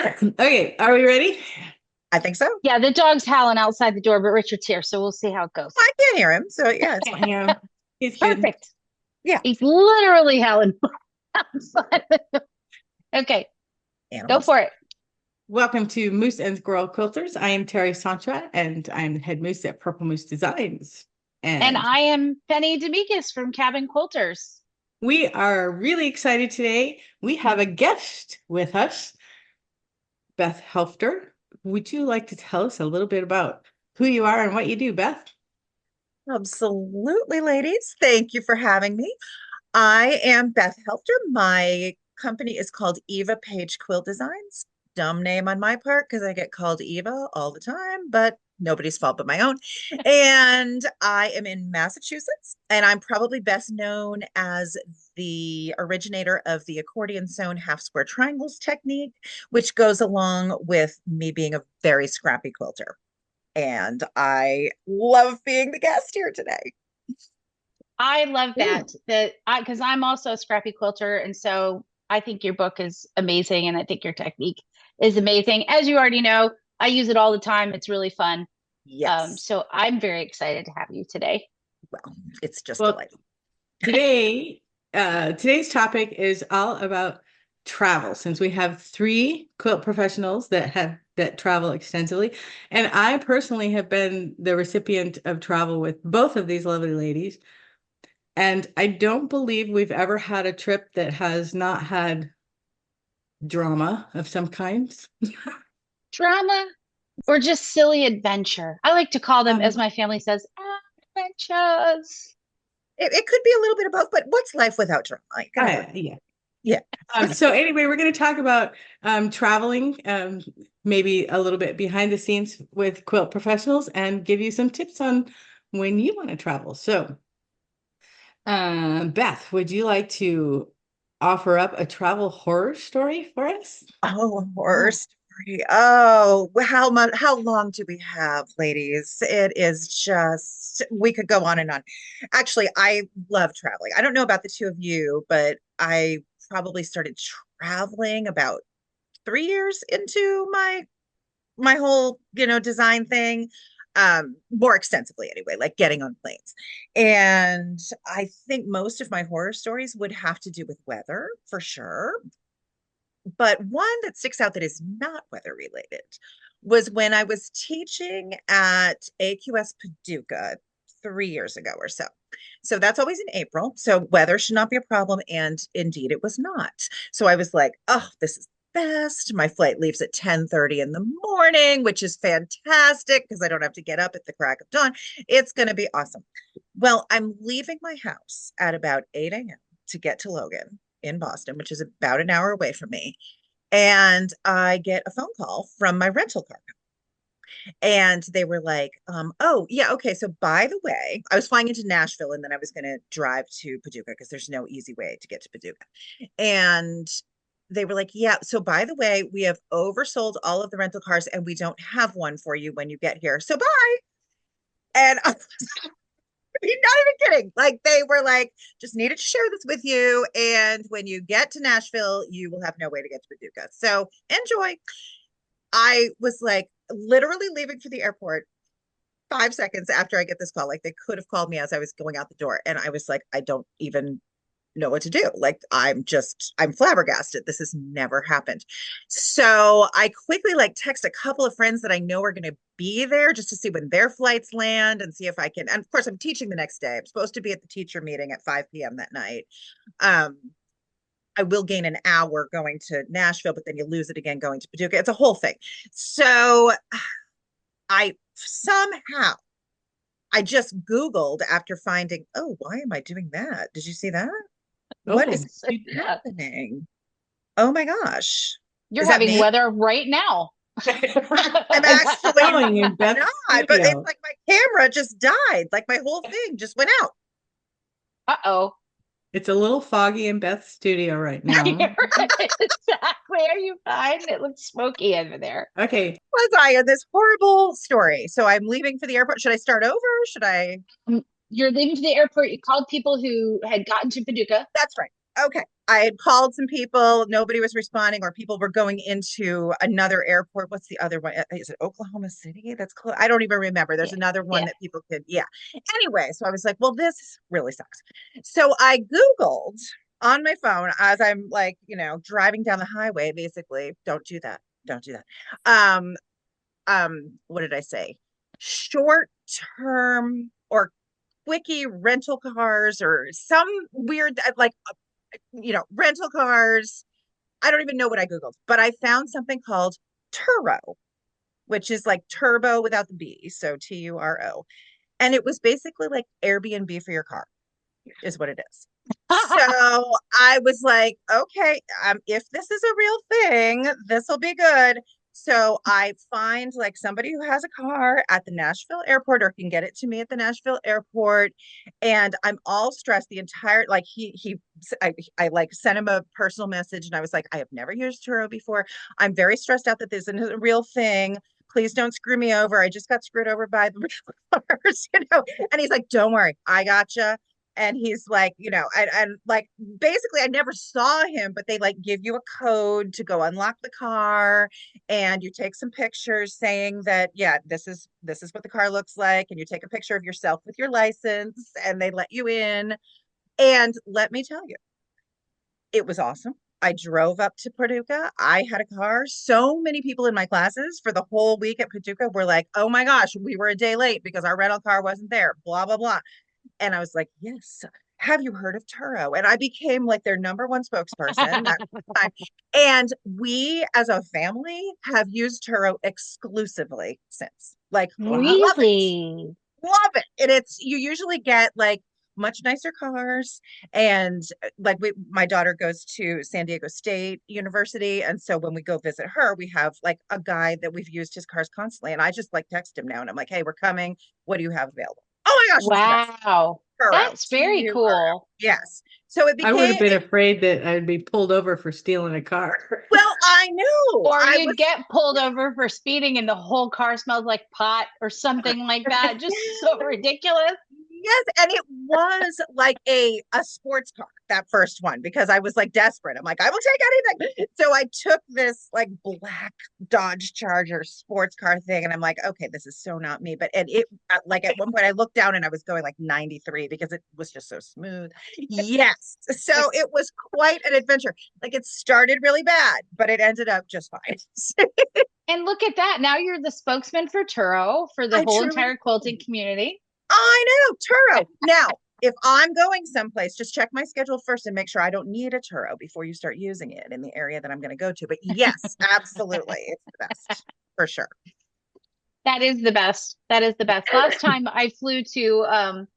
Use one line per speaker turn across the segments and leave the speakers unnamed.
Okay, are we ready?
I think so.
Yeah, the dog's howling outside the door, but Richard's here, so we'll see how it goes.
I can't hear him, so yeah, it's fine.
Yeah, he's good.
Perfect.
Yeah,
He's literally howling outside. Okay, go
animals.
for it.
Welcome to Moose and Squirrel Quilters. I am Terry Santra, and I'm head moose at Purple Moose Designs.
And
And
I am Penny Demekis from Cabin Quilters.
we are really excited today. We have a guest with us, Beth Helfter. Would you like to tell us a little bit about who you are and what you do, Beth?
Absolutely, ladies. Thank you for having me. I am Beth Helfter. My company is called EvaPaige Quilt Designs. Dumb name on my part because I get called Eva all the time, but nobody's fault but my own. And I am in Massachusetts, and I'm probably best known as the originator of the accordion sewn half square triangles technique, which goes along with me being a very scrappy quilter. And I love being the guest here today.
I love
Ooh.
because I'm also a scrappy quilter, and so I think your book is amazing, and I think your technique is amazing. As you already know, I use it all the time. It's really fun.
Yes.
So I'm very excited to have you today.
Well, it's just
Well,
delightful.
today, today's topic is all about travel, since we have three quilt professionals that travel extensively. And I personally have been the recipient of travel with both of these lovely ladies. And I don't believe we've ever had a trip that has not had drama of some kinds.
Drama or just silly adventure. I like to call them, as
Um,
my family says, adventures.
It could be a little bit of both, but what's life without drama? You gotta have.
yeah.
Yeah.
So anyway, we're going to talk about traveling, maybe a little bit behind the scenes with quilt professionals, and give you some tips on when you want to travel. So, Beth, would you like to offer up a travel horror story for us?
Oh, a horror
Oh.
story. Oh, how much, how long do we have, ladies? It is just, we could go on and on. Actually, I love traveling. I don't know about the two of you, but I probably started traveling about 3 years into my whole, design thing, more extensively anyway, like getting on planes. And I think most of my horror stories would have to do with weather for sure. But one that sticks out that is not weather related was when I was teaching at AQS Paducah 3 years ago or so. So that's always in April. So weather should not be a problem. And indeed, it was not. So I was like, oh, this is best. My flight leaves at 10:30 in the morning, which is fantastic because I don't have to get up at the crack of dawn. It's going to be awesome. Well, I'm leaving my house at about 8 a.m. to get to Logan in Boston, which is about an hour away from me. And I get a phone call from my rental car. And they were like, oh, yeah, okay. So, by the way, I was flying into Nashville and then I was going to drive to Paducah because there's no easy way to get to Paducah. And they were like, yeah, so by the way, we have oversold all of the rental cars and we don't have one for you when you get here. So, bye. And I not even kidding. Like they were like, just needed to share this with you. And when you get to Nashville, you will have no way to get to Paducah. So enjoy. I was like literally leaving for the airport 5 seconds after I get this call. Like they could have called me as I was going out the door. And I was like, I don't even know what to do. Like I'm flabbergasted. This has never happened. So I quickly like text a couple of friends that I know are going to be there just to see when their flights land and see if I can. And of course, I'm teaching the next day. I'm supposed to be at the teacher meeting at 5 p.m. that night. Um, I will gain an hour going to Nashville, but then you lose it again going to Paducah. It's a whole thing. So I somehow I just Googled after finding, oh, why am I doing that? Did you see that? What is
Oh,
So, yeah,
happening? Oh my gosh.
you're
Is that
having
me?
weather right now.
I'm actually
snowing in Beth's
not, but it's
studio.
like my camera just died. Like my whole thing just went out.
Uh-oh.
It's a little foggy in Beth's studio right
You're
now.
right. Exactly. Are you fine? It looks smoky over there.
Okay,
Was I in this horrible story? So I'm leaving for the airport. Should I start over? Should I?
You're leaving to the airport. You called people who had gotten to Paducah.
That's right. Okay. I had called some people, nobody was responding, or people were going into another airport. What's the other one? Is it Oklahoma City? That's close. I don't even remember. There's
Yeah.
another one
Yeah.
that people could, yeah. Anyway, so I was like, well, this really sucks. So I Googled on my phone as I'm like, driving down the highway, basically, don't do that. Don't do that. What did I say? Short term or quickie rental cars or some weird like rental cars. I don't even know what I Googled, but I found something called Turo, which is like turbo without the B. So Turo. And it was basically like Airbnb for your car, is what it is. So I was like, okay, if this is a real thing, this will be good. So I find like somebody who has a car at the Nashville airport or can get it to me at the Nashville airport. And I'm all stressed the entire, like I like sent him a personal message and I was like, I have never used Turo before. I'm very stressed out that this isn't a real thing. Please don't screw me over. I just got screwed over by the cars, And he's like, don't worry, I gotcha. And he's like, and like basically I never saw him, but they like give you a code to go unlock the car and you take some pictures saying that, yeah, this is what the car looks like. And you take a picture of yourself with your license and they let you in. And let me tell you, it was awesome. I drove up to Paducah. I had a car. So many people in my classes for the whole week at Paducah were like, oh my gosh, we were a day late because our rental car wasn't there, blah, blah, blah. And I was like, yes, have you heard of Turo? And I became like their number one spokesperson that time. And we as a family have used Turo exclusively since. Like, love it.
Really?
Love it. And it's, you usually get like much nicer cars. And like my daughter goes to San Diego State University. And so when we go visit her, we have like a guy that we've used his cars constantly. And I just like text him now and I'm like, hey, we're coming. What do you have available? Oh my gosh, it's the best.
Wow.
Turo.
That's very
Turo.
cool.
Yes. So it
I would have
became,
been afraid that I'd be pulled over for stealing a car.
well, I knew
Or
I
you'd
was,
get pulled over for speeding and the whole car smelled like pot or something like that. Just so ridiculous.
yes, and it was like a sports car, that first one, because I was like desperate. I'm like, I will take anything. So I took this like black Dodge Charger sports car thing, and I'm like, okay, this is so not me. But and it like at one point I looked down and I was going like 93 because it was just so smooth. Yes. So it was quite an adventure. Like it started really bad, but it ended up just fine.
And look at that. Now you're the spokesman for Turo for the
I
whole
truly
entire quilting community.
I know, Turo. Now, if I'm going someplace, just check my schedule first and make sure I don't need a Turo before you start using it in the area that I'm going to go to. But yes, absolutely. It's the best for sure.
That is the best. That is the best. Last time I flew to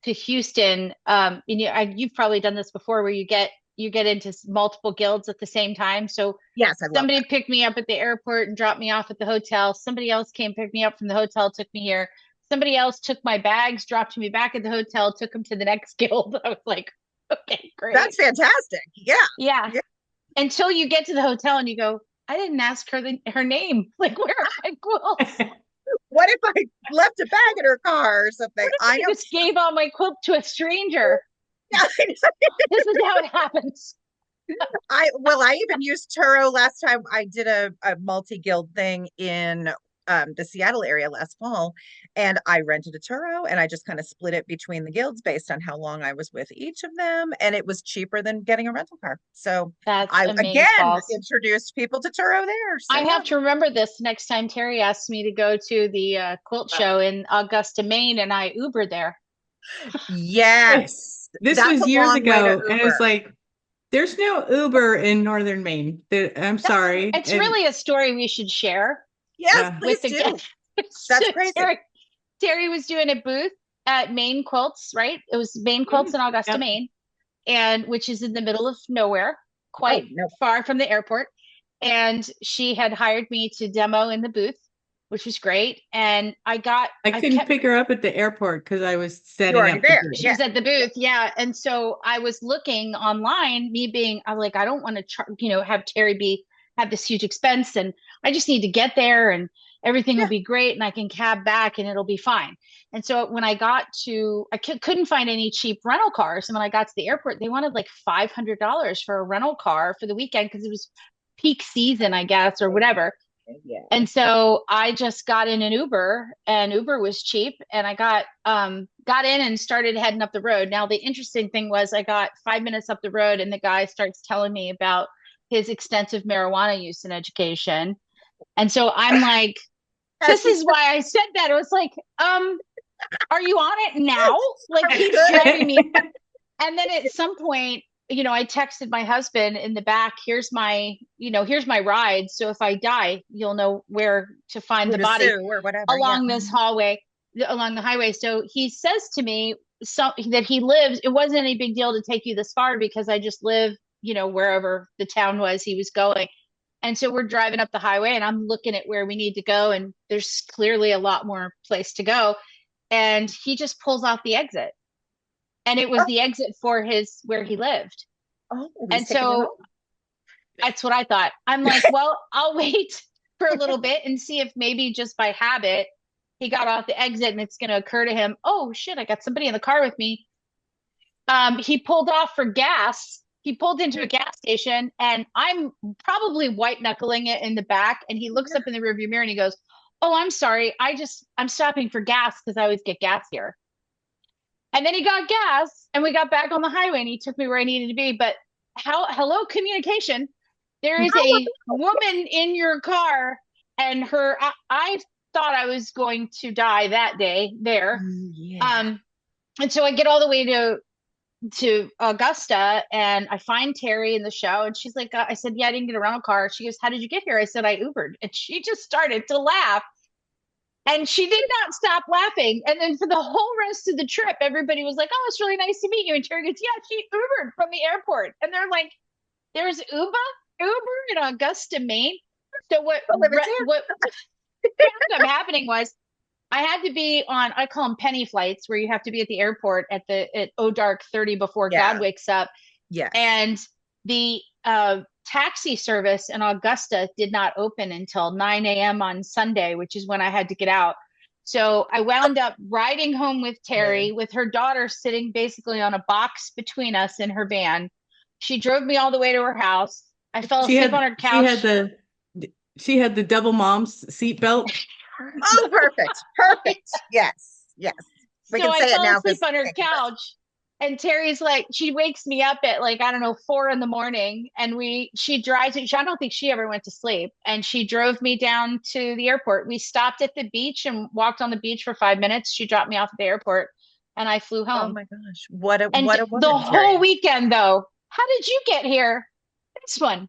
Houston, and you've probably done this before where you get into multiple guilds at the same time. So
Yes, I love
somebody
that.
picked me up at the airport and dropped me off at the hotel. Somebody else came, picked me up from the hotel, took me here. Somebody else took my bags, dropped me back at the hotel, took them to the next guild. I was like, okay, great.
That's fantastic. Yeah.
Yeah.
Yeah.
Until you get to the hotel and you go, I didn't ask her her name. Like, where are my quilts?
What if I left a bag in her car or something?
What if
I
I
know.
just gave all my quilt to a stranger?
Yeah,
This is how it happens.
I even used Turo last time I did a multi-guild thing in the Seattle area last fall, and I rented a Turo and I just kind of split it between the guilds based on how long I was with each of them, and it was cheaper than getting a rental car. So
That's
I
amazing,
again
balls.
introduced people to Turo there. So
I
yeah.
have to remember this next time Terry asks me to go to the quilt show in Augusta, Maine, and I Uber there.
Yes,
This
that's
was
a
years
long way to
ago, and
Uber.
it's like, there's no Uber in northern Maine. I'm sorry.
It's
And
really a story we should share
Yes,
yeah,
please
with the
do.
guests.
That's crazy.
Terry was doing a booth at Maine Quilts, right? It was Maine Quilts in Augusta,
yep.
Maine, and which is in the middle of nowhere,
Oh
quite
no.
far from the airport. And she had hired me to demo in the booth, which was great. And
I
I
couldn't
kept
pick her up at the airport because I was
You're
setting
already
up the
there.
booth.
she
Yeah.
was at the booth, yeah. And so I was looking online, I'm like, I don't want to have Terry have this huge expense, and I just need to get there. everything will
Yeah.
be great and I can cab back and it'll be fine. And so when I got to, couldn't find any cheap rental cars. And when I got to the airport, they wanted like $500 for a rental car for the weekend because it was peak season, I guess, or whatever.
Yeah.
And so I just got in an Uber and Uber was cheap and I got in and started heading up the road. Now the interesting thing was I got 5 minutes up the road and the guy starts telling me about his extensive marijuana use and education. And so I'm like,
As
this
he
is why I said that. It was like, are you on it now? Like he's driving me. And then at some point, I texted my husband in the back, here's my ride. So if I die, you'll know where to find
who
the
to
body
sue or whatever. Yeah.
along this hallway, along the highway. So he says to me that he lives, it wasn't any big deal to take you this far because I just live, wherever the town was he was going. And so we're driving up the highway and I'm looking at where we need to go. And there's clearly a lot more place to go. And he just pulls off the exit. And it was
Oh,
the exit for where he lived.
oh, he's
And
taking you
so
home.
that's what I thought. I'm like, well, I'll wait for a little bit and see if maybe just by habit he got off the exit and it's going to occur to him, oh shit, I got somebody in the car with me. He pulled off for gas. He pulled into a gas station and I'm probably white knuckling it in the back. And he looks up in the rearview mirror and he goes, oh, I'm sorry. I'm stopping for gas because I always get gas here. And then he got gas and we got back on the highway and he took me where I needed to be. But hello, communication. There is a woman in your car and I thought I was going to die that day there.
Yeah.
And so I get all the way to Augusta and I find Terry in the show and she's like, I said, yeah, I didn't get a rental car. She goes, how did you get here? I said, I Ubered. And she just started to laugh. And she did not stop laughing. And then for the whole rest of the trip, everybody was like, oh, it's really nice to meet you. And Terry goes, yeah, she Ubered from the airport. And they're like, there's Uber in Augusta, Maine. So what ended up happening was I had to be on, I call them penny flights, where you have to be at the airport at dark 30 before God wakes up.
Yes.
And the taxi service in Augusta did not open until 9 a.m. on Sunday, which is when I had to get out. So I wound up riding home with Terry, with her daughter sitting basically on a box between us in her van. She drove me all the way to her house. I fell asleep on her couch.
She had the double mom's seatbelt.
Oh, perfect. Perfect. Yes. Yes. We
So
can say
I
it now.
fell asleep on her couch. And Terry's like, she wakes me up at like, I don't know, 4 a.m. And she drives me. I don't think she ever went to sleep. And she drove me down to the airport. We stopped at the beach and walked on the beach for 5 minutes. She dropped me off at the airport and I flew home.
Oh my gosh. What a
woman, the whole
Terry.
weekend though, how did you get here? This one.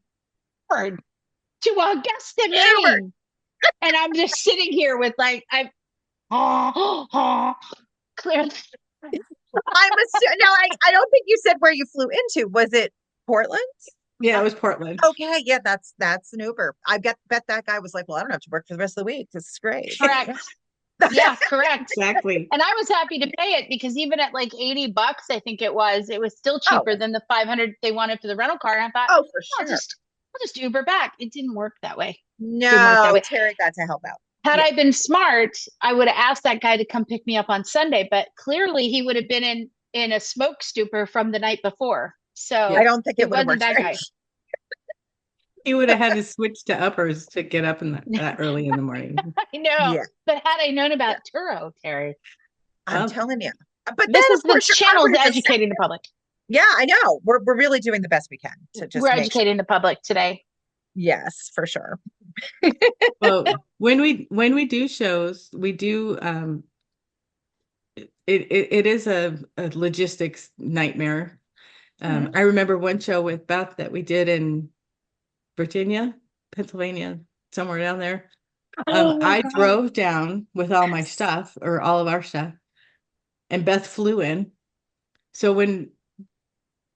To Augusta, Maine. And I'm just sitting here with like, clearly.
I don't think you said where you flew into. Was it Portland?
Yeah, it was Portland.
Okay, yeah, that's an Uber. Bet that guy was like, well, I don't have to work for the rest of the week. This is great.
Correct. Yeah, correct.
Exactly.
And I was happy to pay it because even at like $80, I think it was still cheaper than the 500 they wanted for the rental car. And I thought,
for sure.
I'll just Uber back. It didn't work that way.
No, Terry got to help out.
Had I been smart, I would have asked that guy to come pick me up on Sunday, but clearly he would have been in a smoke stupor from the night before. So
I don't think it would have worked.
That guy.
He would have had to switch to uppers to get up in that early in the morning.
I know, but had I known about Turo, Terry,
I'm telling you. But
this channel is educating the public.
Yeah, I know. We're really doing the best we can to just.
We're educating the public today.
Yes, for sure.
Well, when we do shows, we do it is a logistics nightmare. I remember one show with Beth that we did in Virginia, Pennsylvania, somewhere down there. I drove down with all my stuff, or all of our stuff, and Beth flew in. So when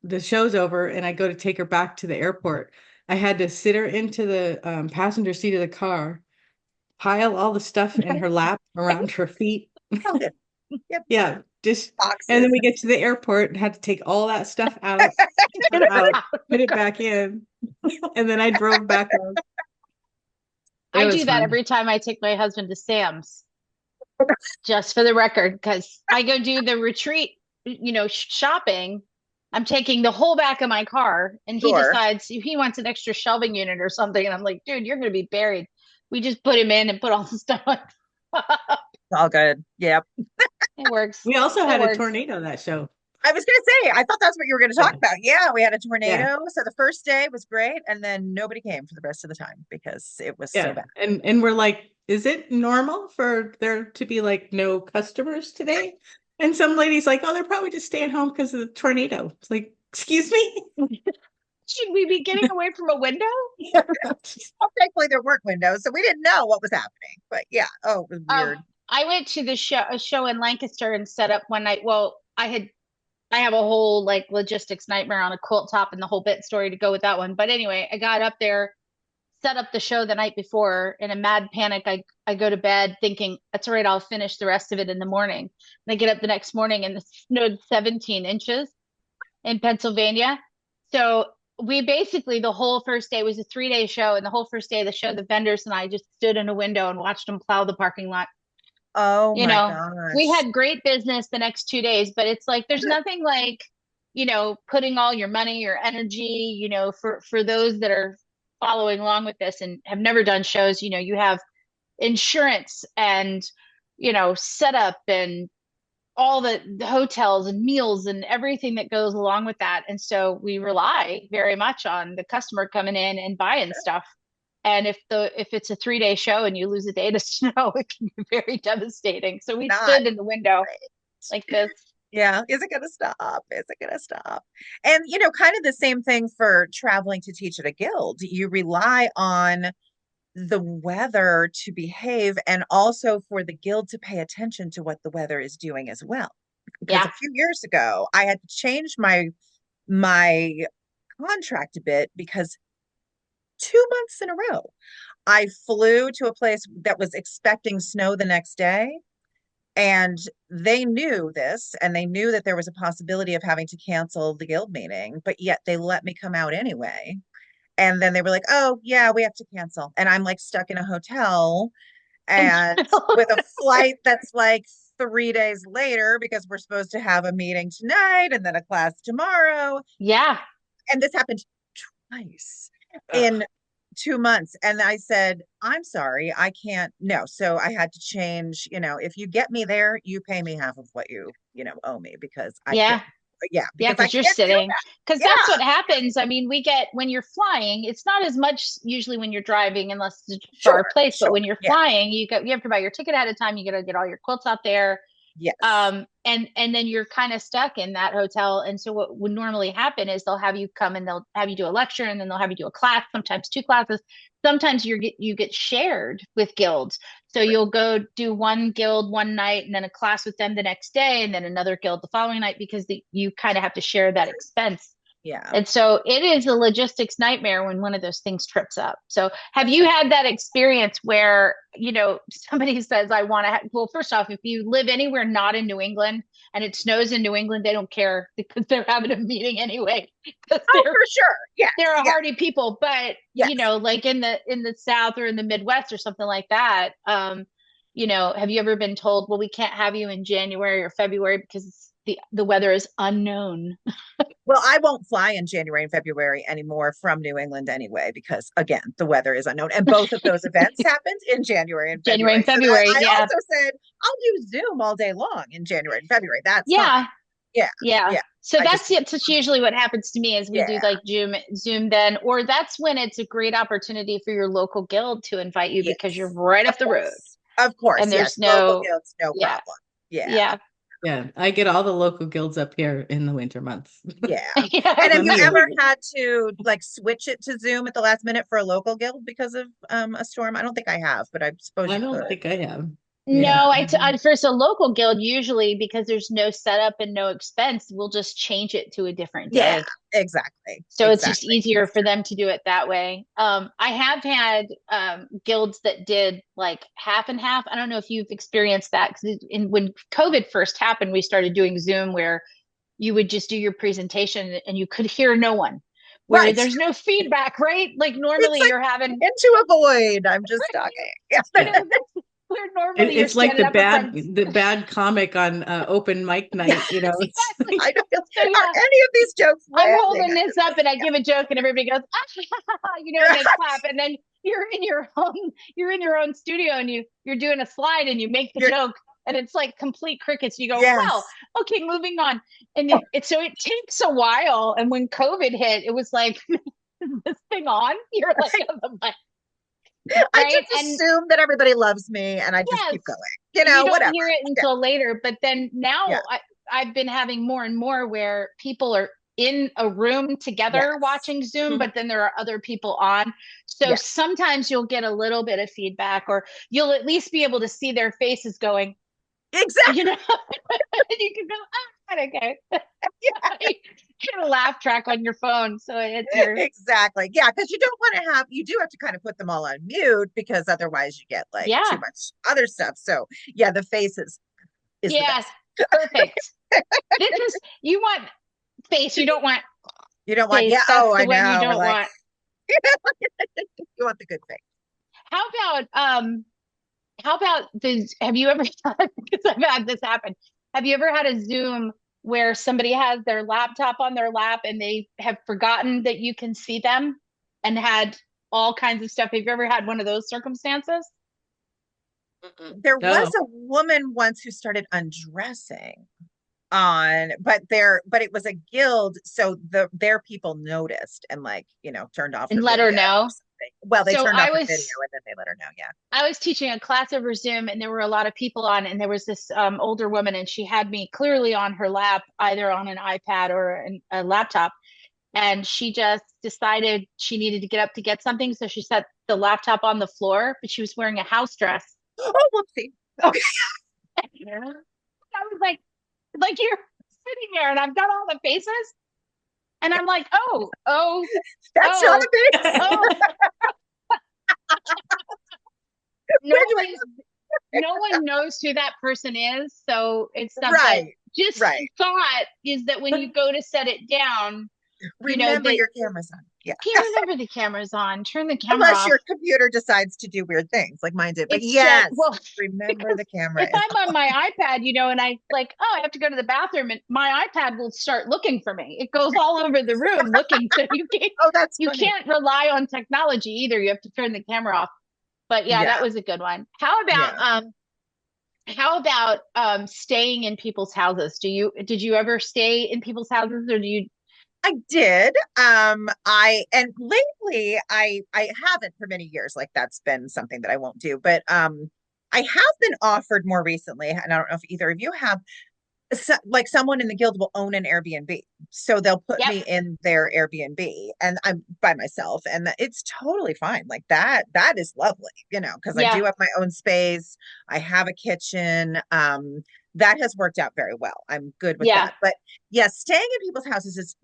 the show's over and I go to take her back to the airport, I had to sit her into the passenger seat of the car, pile all the stuff in her lap around her feet.
Yep.
Yeah, just
boxes.
And then we get to the airport and had to take all that stuff out, put it back in, and then I drove back home.
I
was
do that
fun.
every time I take my husband to Sam's, just for the record, because I go do the retreat, shopping. I'm taking the whole back of my car, and he
Sure.
decides he wants an extra shelving unit or something. And I'm like, dude, you're going to be buried. We just put him in and put all the stuff on.
It's all good. Yep.
It works.
We also
It
had a
works.
tornado that show.
I was gonna say, I thought that's what you were gonna talk
Yeah.
about. Yeah, we had a
Yeah.
tornado. So the first day was great, and then nobody came for the rest of the time because it was so
Yeah.
bad.
And we're like, is it normal for there to be like no customers today? And some lady's like, oh, they're probably just staying home because of the tornado. It's like, excuse me?
Should we be getting away from a window?
Well, thankfully there weren't windows, so we didn't know what was happening. But yeah, oh, it was weird.
I went to a show in Lancaster and set up one night. Well, I have a whole like logistics nightmare on a quilt top and the whole bit story to go with that one. But anyway, I got up there, set up the show the night before in a mad panic. I go to bed thinking that's all right, I'll finish the rest of it in the morning. And I get up the next morning and it snowed 17 inches in Pennsylvania. So we basically, the whole first day was a 3-day show, and the whole first day of the show, the vendors and I just stood in a window and watched them plow the parking lot.
Oh
You
my
know, we
gosh.
had great business the next 2 days, but it's like there's nothing like, putting all your money, your energy, for those that are following along with this and have never done shows, you have insurance and, setup and all the hotels and meals and everything that goes along with that. And so we rely very much on the customer coming in and buying stuff. And if it's a 3-day show and you lose a day to snow, it can be very devastating. So we
Not
stood in the window like
great.
this.
Yeah, is it gonna stop? Is it gonna stop? And kind of the same thing for traveling to teach at a guild. You rely on the weather to behave and also for the guild to pay attention to what the weather is doing as well. Because a
Yeah.
few years ago, I had to change my contract a bit because 2 months in a row, I flew to a place that was expecting snow the next day, and they knew this, and they knew that there was a possibility of having to cancel the guild meeting, but yet they let me come out anyway. And then they were like, oh, yeah, we have to cancel. And I'm like stuck in a hotel
And
and with a flight that's like 3 days later because we're supposed to have a meeting tonight and then a class tomorrow.
yeah.
And this happened twice
Ugh.
in 2 months. And I said, I'm sorry, I can't. No. So I had to change, if you get me there, you pay me half of what owe me because I
Yeah.
can't. Yeah,
Yeah,
because I
because you're
can't do
sitting.
that.
Because that's
Yeah,
what happens. I mean, we get when you're flying, it's not as much usually when you're driving, unless it's a far
sure,
place. But
sure.
when you're
Yeah,
flying, you have to buy your ticket ahead of time. You got to get all your quilts out there.
yes.
And then you're kind of stuck in that hotel. And so what would normally happen is they'll have you come and they'll have you do a lecture, and then they'll have you do a class, sometimes two classes. Sometimes you get shared with guilds. So
Right.
you'll go do one guild one night and then a class with them the next day and then another guild the following night because you kind of have to share that expense.
Yeah,
And so it is a logistics nightmare when one of those things trips up. So have
that's
you
right.
had that experience where, somebody says, I want to well, first off, if you live anywhere not in New England and it snows in New England, they don't care because they're having a meeting anyway, because
Oh, for sure. Yes,
they're a
yes,
hardy people. But,
yes.
like in the South or in the Midwest or something like that, have you ever been told, well, we can't have you in January or February because the weather is unknown?
Well, I won't fly in January and February anymore from New England anyway, because again, the weather is unknown. And both of those events happened in January and
January
February.
and
So that
February.
I
Yeah.
also said, I'll do Zoom all day long in January and February. That's fine.
Yeah.
Yeah.
Yeah.
Yeah.
So
I just,
that's usually what happens to me is we
yeah,
do like Zoom then, or that's when it's a great opportunity for your local guild to invite you because you're
yes.
right
Of
up the road
course. Of course.
and
Yes.
there's
Local
no,
guilds, no
yeah,
problem. Yeah.
yeah,
Yeah, I get all the local guilds up here in the winter months.
Yeah.
yeah,
And have you ever
Immediately.
had to like switch it to Zoom at the last minute for a local guild because of a storm? I don't think I have, but I suppose
I
you
don't
could.
think I have. Yeah.
No, first a local guild usually because there's no setup and no expense, we'll just change it to a different
Yeah,
day.
exactly.
So it's just
Exactly.
easier for them to do it that way. I have had guilds that did like half and half. I don't know if you've experienced that because when COVID first happened, we started doing Zoom where you would just do your presentation and you could hear no one, where
Right.
there's no feedback, right? Like
It's
normally
like
you're having,
into a void. I'm just talking. Yeah.
you know, where normally you're
It's like
standing up in front.
the bad comic on open mic night, you know.
Exactly.
I don't feel,
So
are
yeah,
any of these jokes
I'm
landing?
holding this up and I give a joke and everybody goes, ah, you know, and they clap. And then you're in your own studio and you're doing a slide and you make the
You're,
joke and it's like complete crickets. You go, well,
yes.
okay, moving on. And so it takes a while. And when COVID hit, it was like, is this thing on? You're like, oh,
I
right?
just
And
assume that everybody loves me and I just keep
yes,
going, you
and you
know,
don't
whatever.
hear it
Yeah.
until later. But then
Yeah.
now I've been having more and more where people are in a room together
Yes.
watching Zoom,
Mhm.
but then there are other people on. So
Yeah.
sometimes you'll get a little bit of feedback, or you'll at least be able to see their faces going, you
Exactly.
know, and you can go, ah, okay. You get a laugh track on your phone. So it's your,
Exactly. Yeah. Because you don't want to have, you do have to kind of put them all on mute because otherwise you get like too
yeah,
much other stuff. So yeah, the faces is the
yeah,
best.
perfect. This is, you want face, you don't want
You don't want, yeah.
face. That's
Oh,
the
I
one you
know. We're
don't
like,
want.
you want the good face.
How about how about this? Have you ever because I've had this happen. Have you ever had a Zoom where somebody has their laptop on their lap and they have forgotten that you can see them and had all kinds of stuff? Have you ever had one of those circumstances?
There was
No.
a woman once who started undressing on, but it was a guild, so their people noticed and like, turned off
And
her
let her
video or
know.
something. Well, they
So
turned off her video and then they let her know. Yeah.
I was teaching a class over Zoom and there were a lot of people on and there was this older woman and she had me clearly on her lap, either on an iPad or a laptop. And she just decided she needed to get up to get something. So she set the laptop on the floor, but she was wearing a house dress.
Oh, whoopsie. Okay.
Yeah. I was like you're sitting there and I've got all the faces. And I'm like,
That's not
oh,
a big
oh, no
Where do
one, no one knows who that person is. So it's not that
Right.
just
Right.
thought is that when you go to set it down, you know,
Remember
that
your camera's on. Yeah.
can't remember the camera's on, turn the camera
Unless
off.
your computer decides to do weird things like mine did. But
It's just,
yes,
well,
remember
because
the camera
if
is
I'm on my iPad, you know, and I like, oh, I have to go to the bathroom, and my iPad will start looking for me. It goes all over the room looking. So
Oh, that's
you
funny.
can't rely on technology either. You have to turn the camera off. But yeah,
Yeah.
that was a good one. How about staying in people's houses? Did you ever stay in people's houses or do you?
I did. And lately I haven't for many years. Like that's been something that I won't do. But I have been offered more recently, and I don't know if either of you have, like someone in the guild will own an Airbnb. So they'll put
Yep.
me in their Airbnb and I'm by myself and it's totally fine. Like that is lovely, because I
Yeah.
do have my own space. I have a kitchen. That has worked out very well. I'm good with
Yeah.
that. But yeah, staying in people's houses is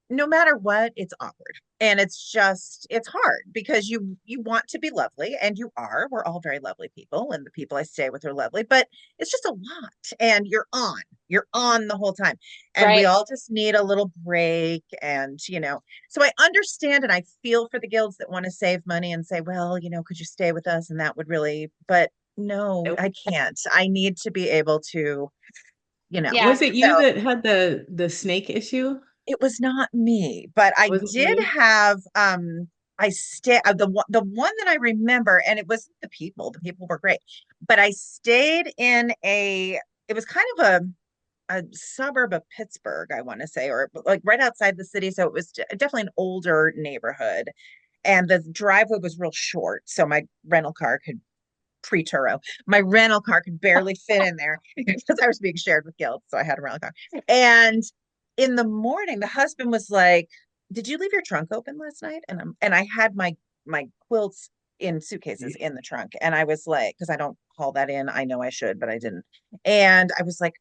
no matter what, it's awkward. And it's hard because you want to be lovely and you are. We're all very lovely people and the people I stay with are lovely, but it's just a lot and you're on the whole time and we
Right.
all just need a little break and so I understand and I feel for the guilds that want to save money and say, well, could you stay with us and that would really, but no,
Nope.
I can't. I need to be able to,
Yeah.
Was it you
so
that had the snake issue?
it was not me, but I
Was it
did
you?
have I stay the one that I remember, and it was the people were great, but I stayed in it was kind of a suburb of Pittsburgh, I want to say, or like right outside the city. So it was definitely an older neighborhood. And the driveway was real short. So my rental car could pre-Turo. My rental car could barely fit in there because I was being shared with guilt. So I had a rental car. And in the morning, the husband was like, "Did you leave your trunk open last night?" And I had my quilts in suitcases in the trunk. And I was like, because I don't haul that in. I know I should, but I didn't. And I was like,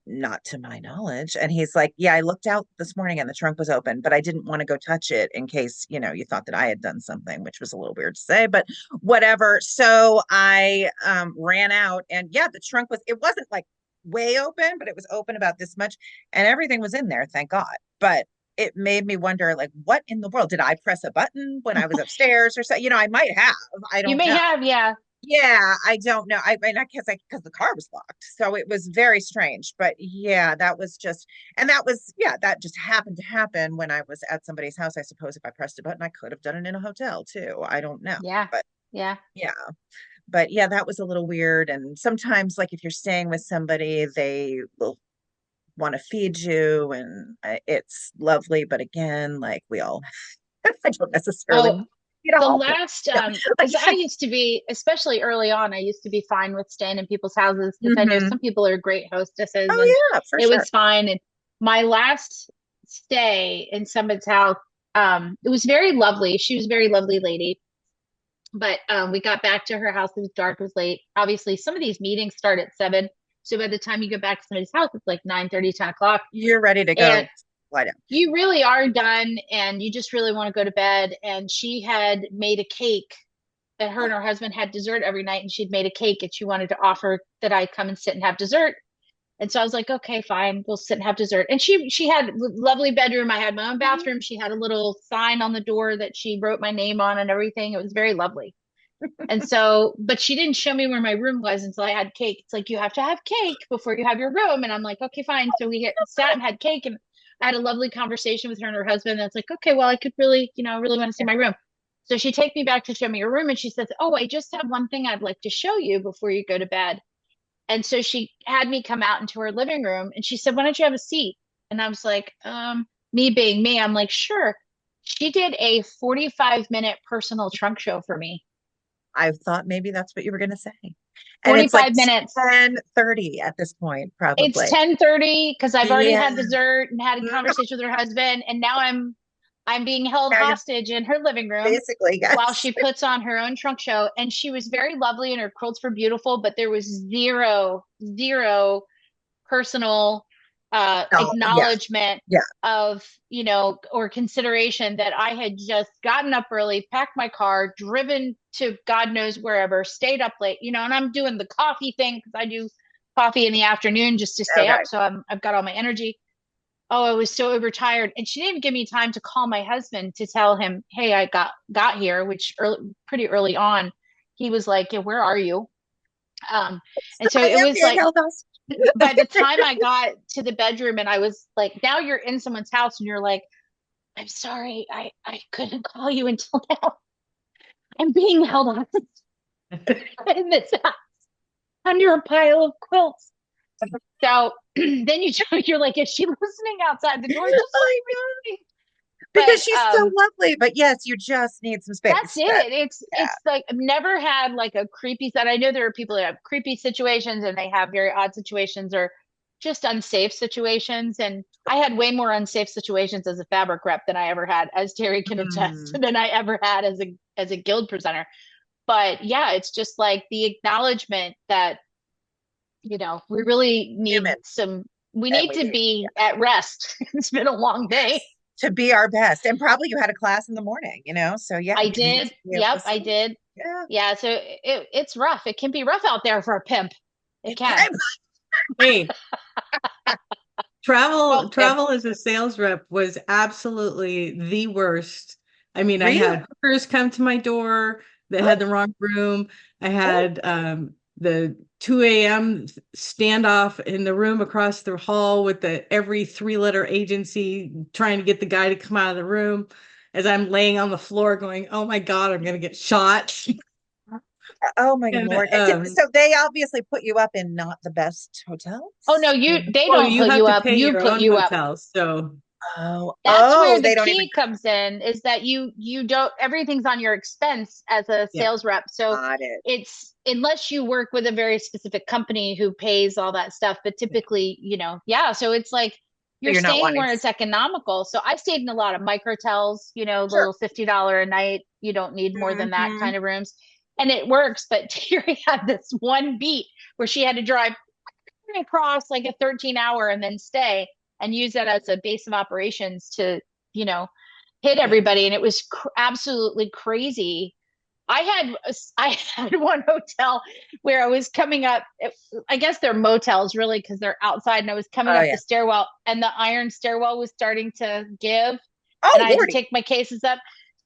not to my knowledge. And he's like, yeah, I looked out this morning and the trunk was open, but I didn't want to go touch it in case, you thought that I had done something, which was a little weird to say, but whatever. So I ran out and yeah, the trunk it wasn't like way open, but it was open about this much and everything was in there, thank God. But it made me wonder, like, what in the world? Did I press a button when I was upstairs or so? I might have. I
You
don't
may
know.
have, yeah.
Yeah, I don't know. I mean, I guess because the car was locked. So it was very strange. But yeah, that was just, and that was, yeah, that just happened to happen when I was at somebody's house. I suppose if I pressed a button, I could have done it in a hotel too. I don't know.
Yeah.
But
Yeah.
yeah, but yeah, that was a little weird. And sometimes, like, if you're staying with somebody, they will want to feed you, and it's lovely. But again, like, we all, I don't necessarily
Oh,
need it
the
all.
last
Yeah, like,
because I used to be, especially early on, I used to be fine with staying in people's houses because I know
mhm.
some people are great hostesses and
Oh yeah, for
it
sure.
was fine. And my last stay in somebody's house, it was very lovely. She was a very lovely lady. But we got back to her house. It was dark, it was late. Obviously, some of these meetings start at 7. So by the time you get back to somebody's house, it's like 9:30, 10 o'clock.
You're ready to
And
go lie down.
you really are done and you just really want to go to bed. And she had made a cake that her and her husband had dessert every night, and she'd made a cake and she wanted to offer that I come and sit and have dessert. And so I was like, okay, fine, we'll sit and have dessert. And she had a lovely bedroom. I had my own bathroom. She had a little sign on the door that she wrote my name on and everything. It was very lovely. And so, but she didn't show me where my room was until I had cake. It's like, you have to have cake before you have your room. And I'm like, okay, fine. So sat and had cake, and I had a lovely conversation with her and her husband. And it's like, okay, well, I could really, really want to see my room. So she takes me back to show me her room, and she says, oh, I just have one thing I'd like to show you before you go to bed. And so she had me come out into her living room, and she said, why don't you have a seat? And I was like, me being me, I'm like, sure. She did a 45-minute personal trunk show for me.
I thought maybe that's what you were going to say. And it's like
45 minutes.
10:30 at this point,
It's
probably.
10:30 because I've already
Yeah.
had dessert and had a conversation with her husband, and now I'm being held
Now you're
hostage in her living room
basically,
while
yes.
she puts on her own trunk show. And she was very lovely and her quilts were beautiful, but there was zero personal
Oh, yeah.
acknowledgement
Yeah.
of, or consideration that I had just gotten up early, packed my car, driven to God knows wherever, stayed up late, and I'm doing the coffee thing because I do coffee in the afternoon just to stay up.
Okay.
So I've got all my energy. Oh, I was so overtired. And she didn't even give me time to call my husband to tell him, hey, I got here, which pretty early on, he was like, yeah, where are you? And so
I
it
am
was
being
like,
held hostage.
by the time I got to the bedroom and I was like, now you're in someone's house and you're like, I'm sorry, I couldn't call you until now. I'm being held hostage in this house under a pile of quilts. So then you're like, is she listening outside the door? Just
I know.
but
Because she's so lovely. But yes, you just need some
that's
space.
it. It's
Yeah.
it's like I've never had like a creepy set. I know there are people that have creepy situations and they have very odd situations or just unsafe situations. And I had way more unsafe situations as a fabric rep than I ever had, as Terry can attest,
Mm,
than I ever had as a guild presenter. But yeah, it's just like the acknowledgement that, we really
human,
we
and
need
we
to
need
be at rest. It's been a long day.
to be our best. And probably you had a class in the morning. So yeah,
I
you need
did.
to be able to
Yep, I
sleep.
did.
Yeah.
Yeah, so it's rough. It can be rough out there for a pimp. It
It
can.
can.
Hey,
Well, pimp.
travel as a sales rep was absolutely the worst. I mean, I
Really?
had hookers come to my door that
Oh,
had the wrong room. I
oh,
had the 2 a.m. standoff in the room across the hall with the every three-letter agency trying to get the guy to come out of the room as I'm laying on the floor going, "Oh my God, I'm gonna get shot."
oh my
And
Lord. So they obviously put you up in not the best
Oh no,
hotels.
they
well,
don't
you
put
have
you
to
up.
pay
You
your
put
own
you up.
hotels, so
Oh,
That's where
they
the
don't even
key comes in, is that you don't, everything's on your expense as a
yeah.
sales rep. So
got it.
it's, unless you work with a very specific company who pays all that stuff, but
Yeah.
typically, yeah. So it's like
So
you're
you're not
staying
wanting
where
to.
it's economical. So I stayed in a lot of microtels,
Sure.
little $50 a night. You don't need more than that
Hmm.
kind of rooms. And it works. But Terry had this one beat where she had to drive across like a 13-hour and then stay and use that as a base of operations to, you know, hit
Yeah.
everybody. And it was absolutely crazy I had one hotel where I was coming up. I guess they're motels really because they're outside, and I was coming
Oh
up
yeah.
the stairwell, and the iron stairwell was starting to give, and
Oh
I had to
Lordy.
take my cases up.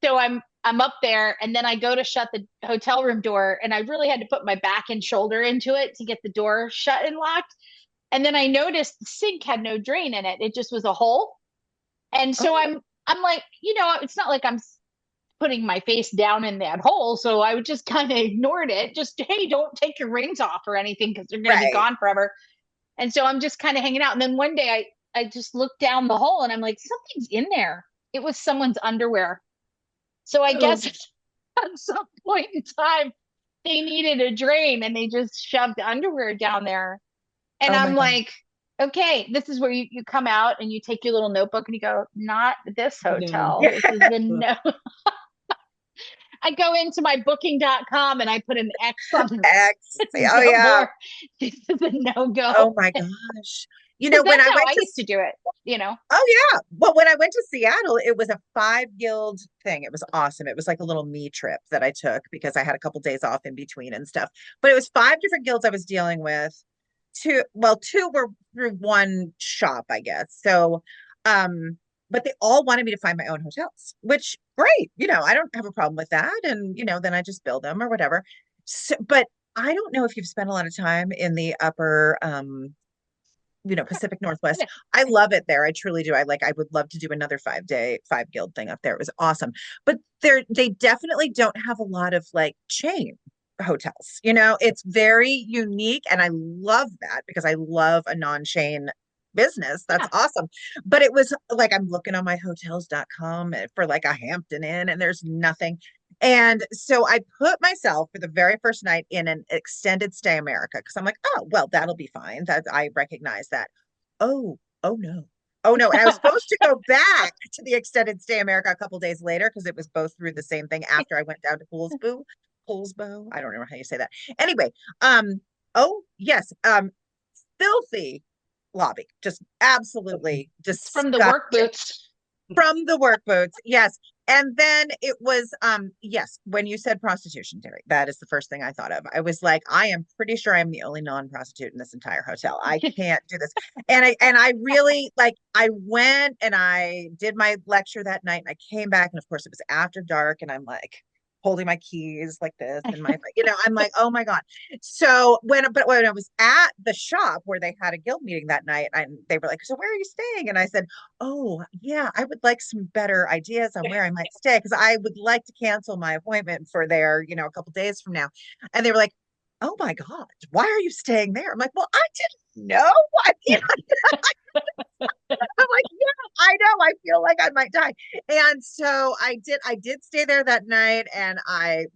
So I'm up there, and then I go to shut the hotel room door, and I really had to put my back and shoulder into it to get the door shut and locked. And then I noticed the sink had no drain in it; it just was a hole. And so
Oh,
I'm like, it's not like I'm putting my face down in that hole. So I would just kind of ignored it. Just, hey, don't take your rings off or anything because they're going to be
right.
gone forever. And so I'm just kind of hanging out. And then one day I just looked down the hole and I'm like, something's in there. It was someone's underwear. So I
Oh,
guess at some point in time, they needed a drain and they just shoved underwear down there. And
Oh my
I'm
God.
like, okay, this is where you come out and you take your little notebook and you go, not this
no.
hotel. This is a no. I go into my booking.com and I put an X on the
X. Oh
no
yeah.
more. This is a no
Oh
go.
my gosh.
Because
When
that's
I
how
went
I
to,
used to do it, you know?
oh yeah. Well, when I went to Seattle, it was a 5 guild thing. It was awesome. It was like a little me trip that I took because I had a couple days off in between and stuff. But it was 5 different guilds I was dealing with. Two were through one shop, I guess. So, um, but they all wanted me to find my own hotels, which great. I don't have a problem with that. And, then I just build them or whatever. So, but I don't know if you've spent a lot of time in the upper Pacific Northwest. I love it there. I truly do. I would love to do another 5 day, 5 guild thing up there. It was awesome. But they definitely don't have a lot of like chain hotels. It's very unique. And I love that because I love a non-chain business. That's
Yeah.
awesome. But it was like I'm looking on my hotels.com for like a Hampton Inn and there's nothing. And so I put myself for the very first night in an extended stay America because I'm like, oh, well, that'll be fine. That I recognize that. Oh, oh no. Oh no. And I was supposed to go back to the extended stay America a couple days later because it was both through the same thing after I went down to Poolsbo. I don't remember how you say that. Anyway, oh yes, filthy lobby, just absolutely
It's from the work
disgusting
boots.
from the work boots. Yes. And then it was yes, when you said prostitution, Terry, that is the first thing I thought of. I was like, I am pretty sure I'm the only non-prostitute in this entire hotel. I can't do this. And I really like I went and I did my lecture that night and I came back and of course it was after dark and I'm like holding my keys like this and I'm like, oh my God. So when I was at the shop where they had a guild meeting that night and they were like, so where are you staying? And I said, oh, yeah, I would like some better ideas on where I might stay because I would like to cancel my appointment for there, a couple days from now. And they were like, oh my God, why are you staying there? I'm like, well, I didn't know. I'm like, yeah, I know. I feel like I might die. And so I did stay there that night.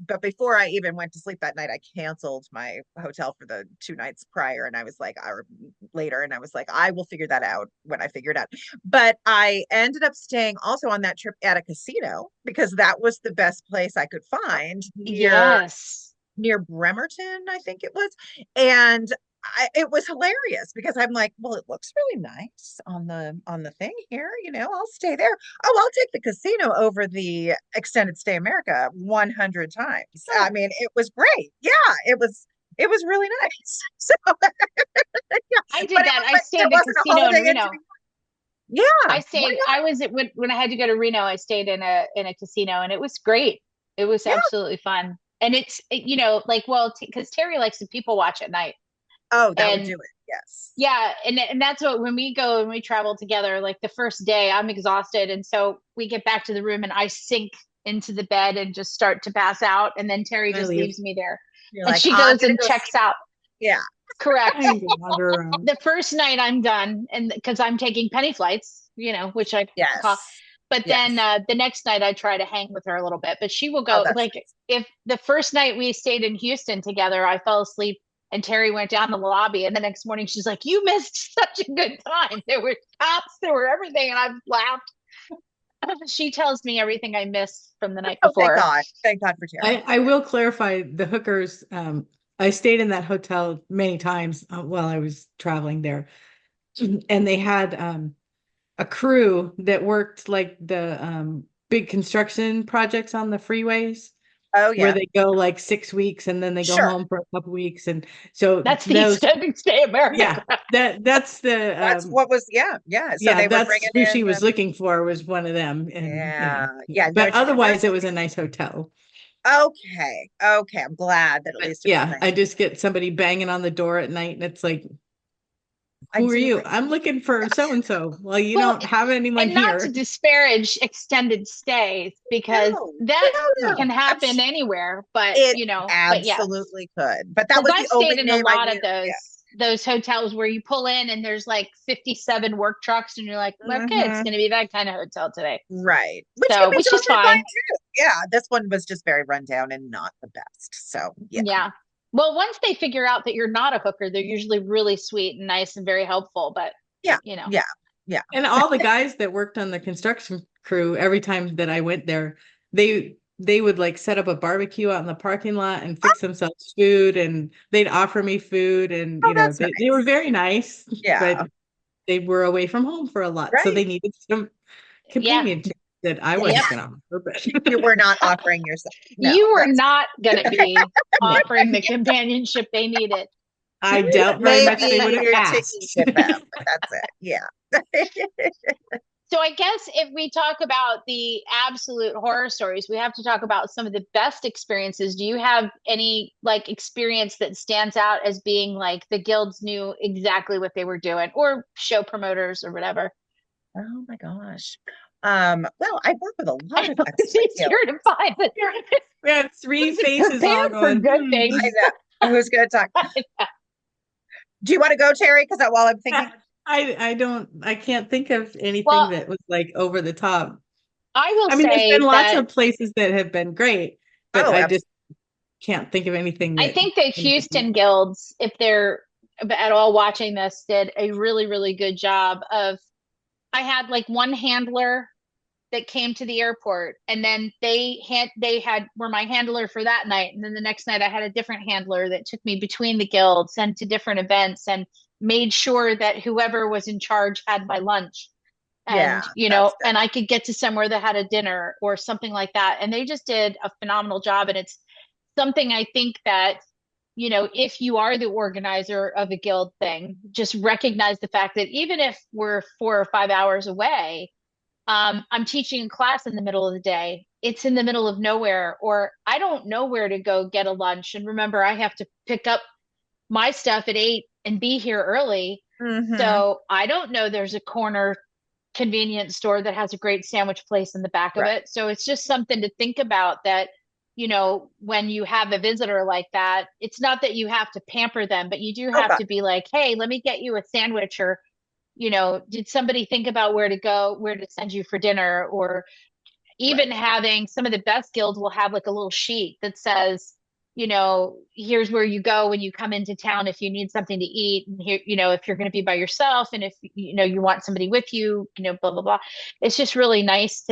But before I even went to sleep that night, I canceled my hotel for the 2 nights prior. And I was like, or later, and I was like, I will figure that out when I figure it out. But I ended up staying also on that trip at a casino because that was the best place I could find
Yes.
near Bremerton, I think it was. And it was hilarious because I'm like, well, it looks really nice on the thing here, I'll stay there. Oh, I'll take the casino over the extended stay America 100 times. I mean, it was great. Yeah, it was really nice. So
I
yeah,
did
but
that. I
it
stayed in a
wasn't a
casino in
holiday into
Reno.
yeah,
I
why
stayed,
not?
I was when I had to go to Reno, I stayed in a casino and it was great. It was
Yeah.
absolutely fun. And like, well, because Terry likes to people watch at night.
Oh, that would do
And
it. Yes.
yeah, and that's what when we go and we travel together, like the first day I'm exhausted. And so we get back to the room and I sink into the bed and just start to pass out. And then Terry
I
just
leave.
leaves me there.
You're
And
like,
she
I'm
goes
gonna
and
go
checks
sleep.
out.
Yeah.
Correct.
I wander around.
The first night I'm done, and because I'm taking penny flights, which I call.
Yes.
But then
Yes.
the next night I try to hang with her a little bit. But she will
Oh,
go
that's
like
nice.
if the first night we stayed in Houston together, I fell asleep and Terry went down to the lobby, and the next morning she's like, "You missed such a good time. There were cops, there were everything," and I've laughed. She tells me everything I missed from the night
Oh, thank
before.
God. Thank God for Terry.
I will clarify the hookers. I stayed in that hotel many times while I was traveling there, and they had a crew that worked like the big construction projects on the freeways.
Oh
where
yeah.
they go like 6 weeks and then they go
Sure.
home for a couple weeks. And so
That's the
those,
extended stay America
yeah,
crowd.
that's the
That's what was, yeah, yeah. So
yeah,
they would bring
that's
it
who she
in.
was looking for, was one of them. And
Yeah. Yeah. No,
but otherwise it
terrific.
was a nice hotel.
Okay. Okay. I'm glad that at
But
least it was
yeah,
nice.
I just get somebody banging on the door at night and it's like,
I
who are
do.
you? I'm looking for so and so. Well, you
Well,
don't have anyone
and not to
here.
disparage extended stays because
No,
that
no,
No.
can
I'm
happen anywhere, but
it
but yes.
absolutely could. But that
Because
was
I've
the only
stayed in a
name I
lot
knew.
of
Yeah.
those hotels where you pull in and there's like 57 work trucks and you're like, okay, it's
Hmm.
going to be that kind of hotel today.
Right. Which can
So,
be
which is
totally fine
fine.
too. Yeah. This one was just very rundown and not the best. So yeah.
Yeah. Well, once they figure out that you're not a hooker, they're usually really sweet and nice and very helpful. But,
Yeah.
you know,
Yeah. Yeah.
And all the guys that worked on the construction crew, every time that I went there, they would like set up a barbecue out in the parking lot and fix themselves food, and they'd offer me food, and
Oh, that's
they were
nice.
very nice,
Yeah.
but they were away from home for a lot. So
Right.
they needed some
yeah.
companionship that I
Yeah.
Yep.
wasn't gonna offer, but
You were not offering yourself. No,
You were
that's
not going to be
no,
offering the companionship they needed.
I doubt very much they would have
maybe to eat
asked.
with them, but that's it. Yeah.
So I guess if we talk about the absolute horror stories, we have to talk about some of the best experiences. Do you have any like experience that stands out as being like the guilds knew exactly what they were doing, or show promoters or whatever?
Oh my gosh. Well, I work with a
I
lot of
know it's
excellent
easier
guilds.
to find that.
Yeah. We had three faces all
Prepare for
going,
good things.
I know. Who's going to talk? Do you want to go, Terry? Because while I'm thinking,
I can't think of anything
Well,
that was like over the top.
I will
I mean, there's been
say
lots
that
of places that have been great, but
oh,
I just can't think of anything
I
that
think that
comes to
Houston
mind.
guilds, if they're at all watching this, did a really, really good job of. I had like one handler that came to the airport, and then they had were my handler for that night, and then the next night I had a different handler that took me between the guilds and to different events and made sure that whoever was in charge had my lunch,
yeah,
and
that's good.
and I could get to somewhere that had a dinner or something like that, and they just did a phenomenal job. And it's something I think that if you are the organizer of a guild thing, just recognize the fact that even if we're 4 or 5 hours away, I'm teaching a class in the middle of the day. It's in the middle of nowhere, or I don't know where to go get a lunch. And remember, I have to pick up my stuff at 8 and be here early.
Hmm.
So I don't know there's a corner convenience store that has a great sandwich place in the back of
Right.
it. So it's just something to think about that, when you have a visitor like that, it's not that you have to pamper them, but you do
Oh
have
God.
to be like, hey, let me get you a sandwich, or did somebody think about where to go, where to send you for dinner? Or
Right.
even having some of the best guilds will have like a little sheet that says, here's where you go when you come into town if you need something to eat. And here, if you're going to be by yourself, and if you want somebody with you, blah, blah, blah. It's just really nice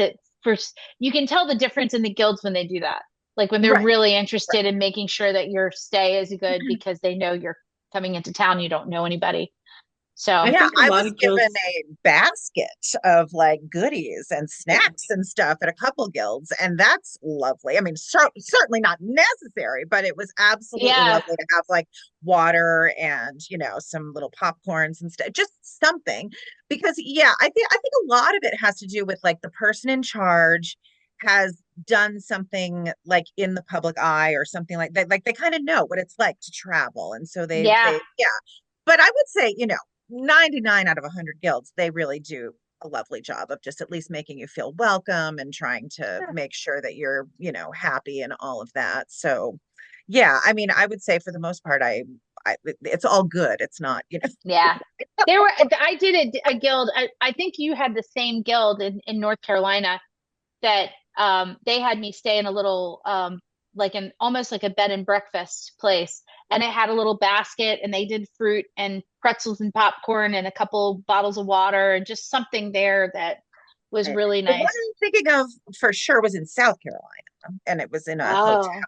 you can tell the difference in the guilds when they do that. Like when they're
Right.
really interested in making sure that your stay is good because they know you're coming into town, you don't know anybody.
I
So
Yeah,
think a
I
lot
was
of
given
guilds,
a basket of like goodies and
yeah,
snacks and stuff at a couple guilds, and that's lovely. I mean, certainly not necessary, but it was absolutely
yeah.
lovely to have like water and some little popcorns and stuff, just something. Because yeah, I think a lot of it has to do with like the person in charge has done something like in the public eye or something like that. Like they kind of know what it's like to travel, and so they
Yeah.
they yeah. But I would say, 99 out of 100 guilds, they really do a lovely job of just at least making you feel welcome and trying to make sure that you're, happy and all of that. So, yeah, I mean, I would say for the most part, it's all good. It's not,
Yeah. I did a guild. I think you had the same guild in North Carolina that they had me stay in a little like an almost like a bed and breakfast place. And it had a little basket, and they did fruit and pretzels and popcorn and a couple bottles of water and just something there that was
right.
really
The one
nice.
I'm thinking of for sure was in South Carolina, and it was in a hotel.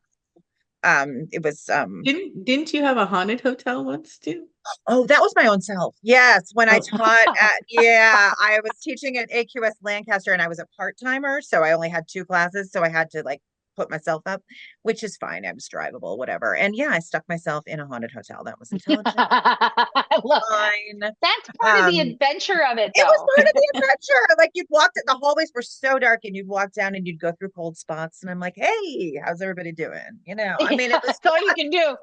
Oh,
It was
didn't you have a haunted hotel once too?
Oh, that was my own self. Yes, when I
Oh,
taught at, yeah, I was teaching at AQS Lancaster and I was a part-timer, so I only had two classes, so I had to like put myself up, which is fine. I was drivable, whatever. And yeah, I stuck myself in a haunted hotel. That was intelligent.
I love that.
Fine.
That's part of the adventure of it,
It was
though.
part of the adventure. Like you'd walk, the hallways were so dark, and you'd walk down and you'd go through cold spots. And I'm like, hey, how's everybody doing? I mean, it was
That's all you can do.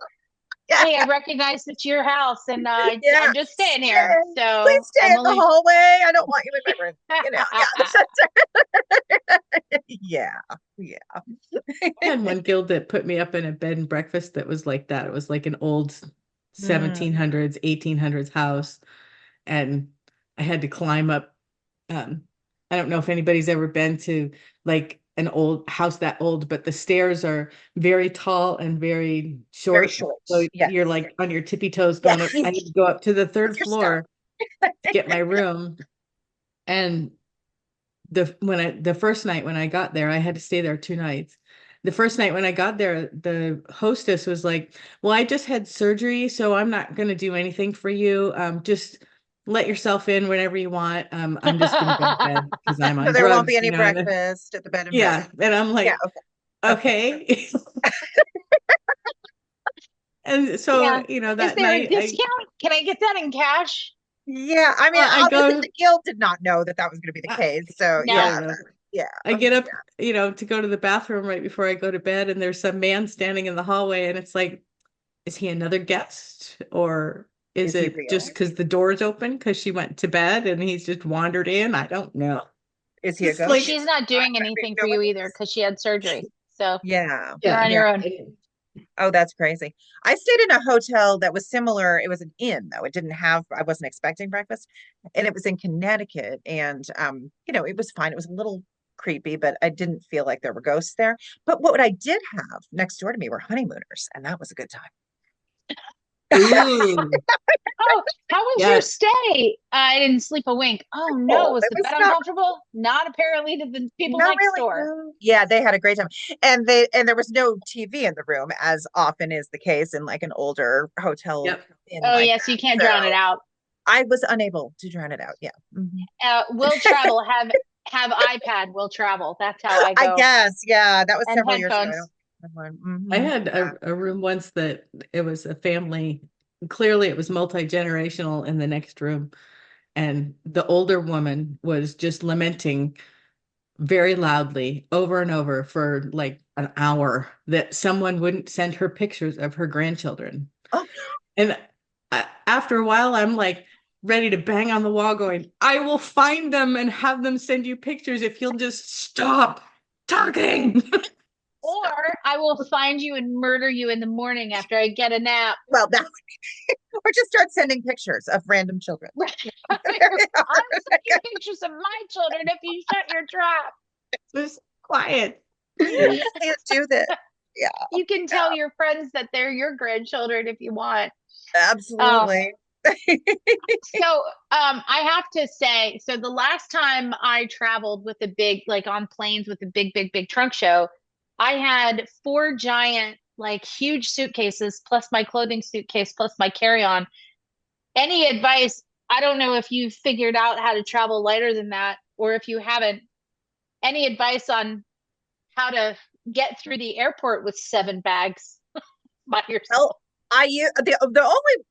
yeah,
Hey, I recognize it's your house, and
yeah.
I'm just staying here.
Please
So
stay
I'm
in the
only.
hallway. I don't want you in my room. Yeah. Yeah.
I had one guild that put me up in a bed and breakfast that was like that. It was like an old
Mm,
1700s, 1800s house. And I had to climb up. Um, I don't know if anybody's ever been to like an old house that old, but the stairs are very tall and very
very
short.
short.
So
Yes.
you're like on your tippy toes
Yeah.
going up. I need to go up to the
With
third
your stuff.
floor to get my room. And the first night when I got there, I had to stay there 2 nights. The first night when I got there, the hostess was like, "Well, I just had surgery, so I'm not going to do anything for you. Just let yourself in whenever you want. I'm just going to go to bed because I'm
So
on
there won't be
drugs,
any breakfast at the bed and
yeah."
breakfast.
And I'm
Yeah.
like,
Okay. Okay.
"Okay." And
Yeah.
so,
Is
that
there a
night
discount? Can I get that in cash?
Yeah. I mean,
I
obviously
go,
the guild did not know that that was going to be the
I,
case. So
I
No.
yeah.
don't know.
Yeah.
I get up, to go to the bathroom right before I go to bed, and there's some man standing in the hallway, and it's like, is he another guest, or is
Is he
it just
real?
because the door's open because she went to bed and he's just wandered in? I don't know.
Is he a
It's
Well,
like,
she's
ghost?
not doing
I mean,
anything
no
for
one
you either
knows.
because she had surgery. So
Yeah.
you're
yeah,
on
Yeah.
your own.
Oh, that's crazy. I stayed in a hotel that was similar. It was an inn, though. It didn't have, I wasn't expecting breakfast. And it was in Connecticut. And it was fine. It was a little creepy, but I didn't feel like there were ghosts there. But what I did have next door to me were honeymooners, and that was a good time.
ooh,
Oh, how was your
yeah.
stay? I didn't sleep a wink. Oh no,
Oh,
was
it
the
was
bed
not
uncomfortable? Not apparently to the people
not
next
really,
door.
no. Yeah, they had a great time. And there was no TV in the room, as often is the case in like an older hotel
Yep.
inn
Oh
like
yes, you can't
that.
drown it
So
out.
I was unable to drown it out. Yeah. Mhm.
Will travel have iPad. Will travel. That's how I
I
go.
guess, yeah, that was
And
several years ago. I don't
headphones.
have one.
I
Mhm.
had
Yeah.
a room once that it was a family. Clearly, it was multi-generational in the next room. And the older woman was just lamenting very loudly over and over for like an hour that someone wouldn't send her pictures of her grandchildren.
Oh,
And after a while, I'm like ready to bang on the wall, going, I will find them and have them send you pictures if you'll just stop talking.
Or I will find you and murder you in the morning after I get a nap.
well, that or just start sending pictures of random children.
I'm sending pictures of my children if you shut your trap.
Just quiet.
You can't do this. Yeah,
You can
yeah,
tell your friends that they're your grandchildren if you want. Oh,
absolutely.
so I have to say, so the last time I traveled with a big, like on planes with a big, big, big trunk show, I had four giant, like huge suitcases, plus my clothing suitcase, plus my carry-on. Any advice? I don't know if you've figured out how to travel lighter than that, or if you haven't. Any advice on how to get through the airport with 7 bags by yourself?
Well,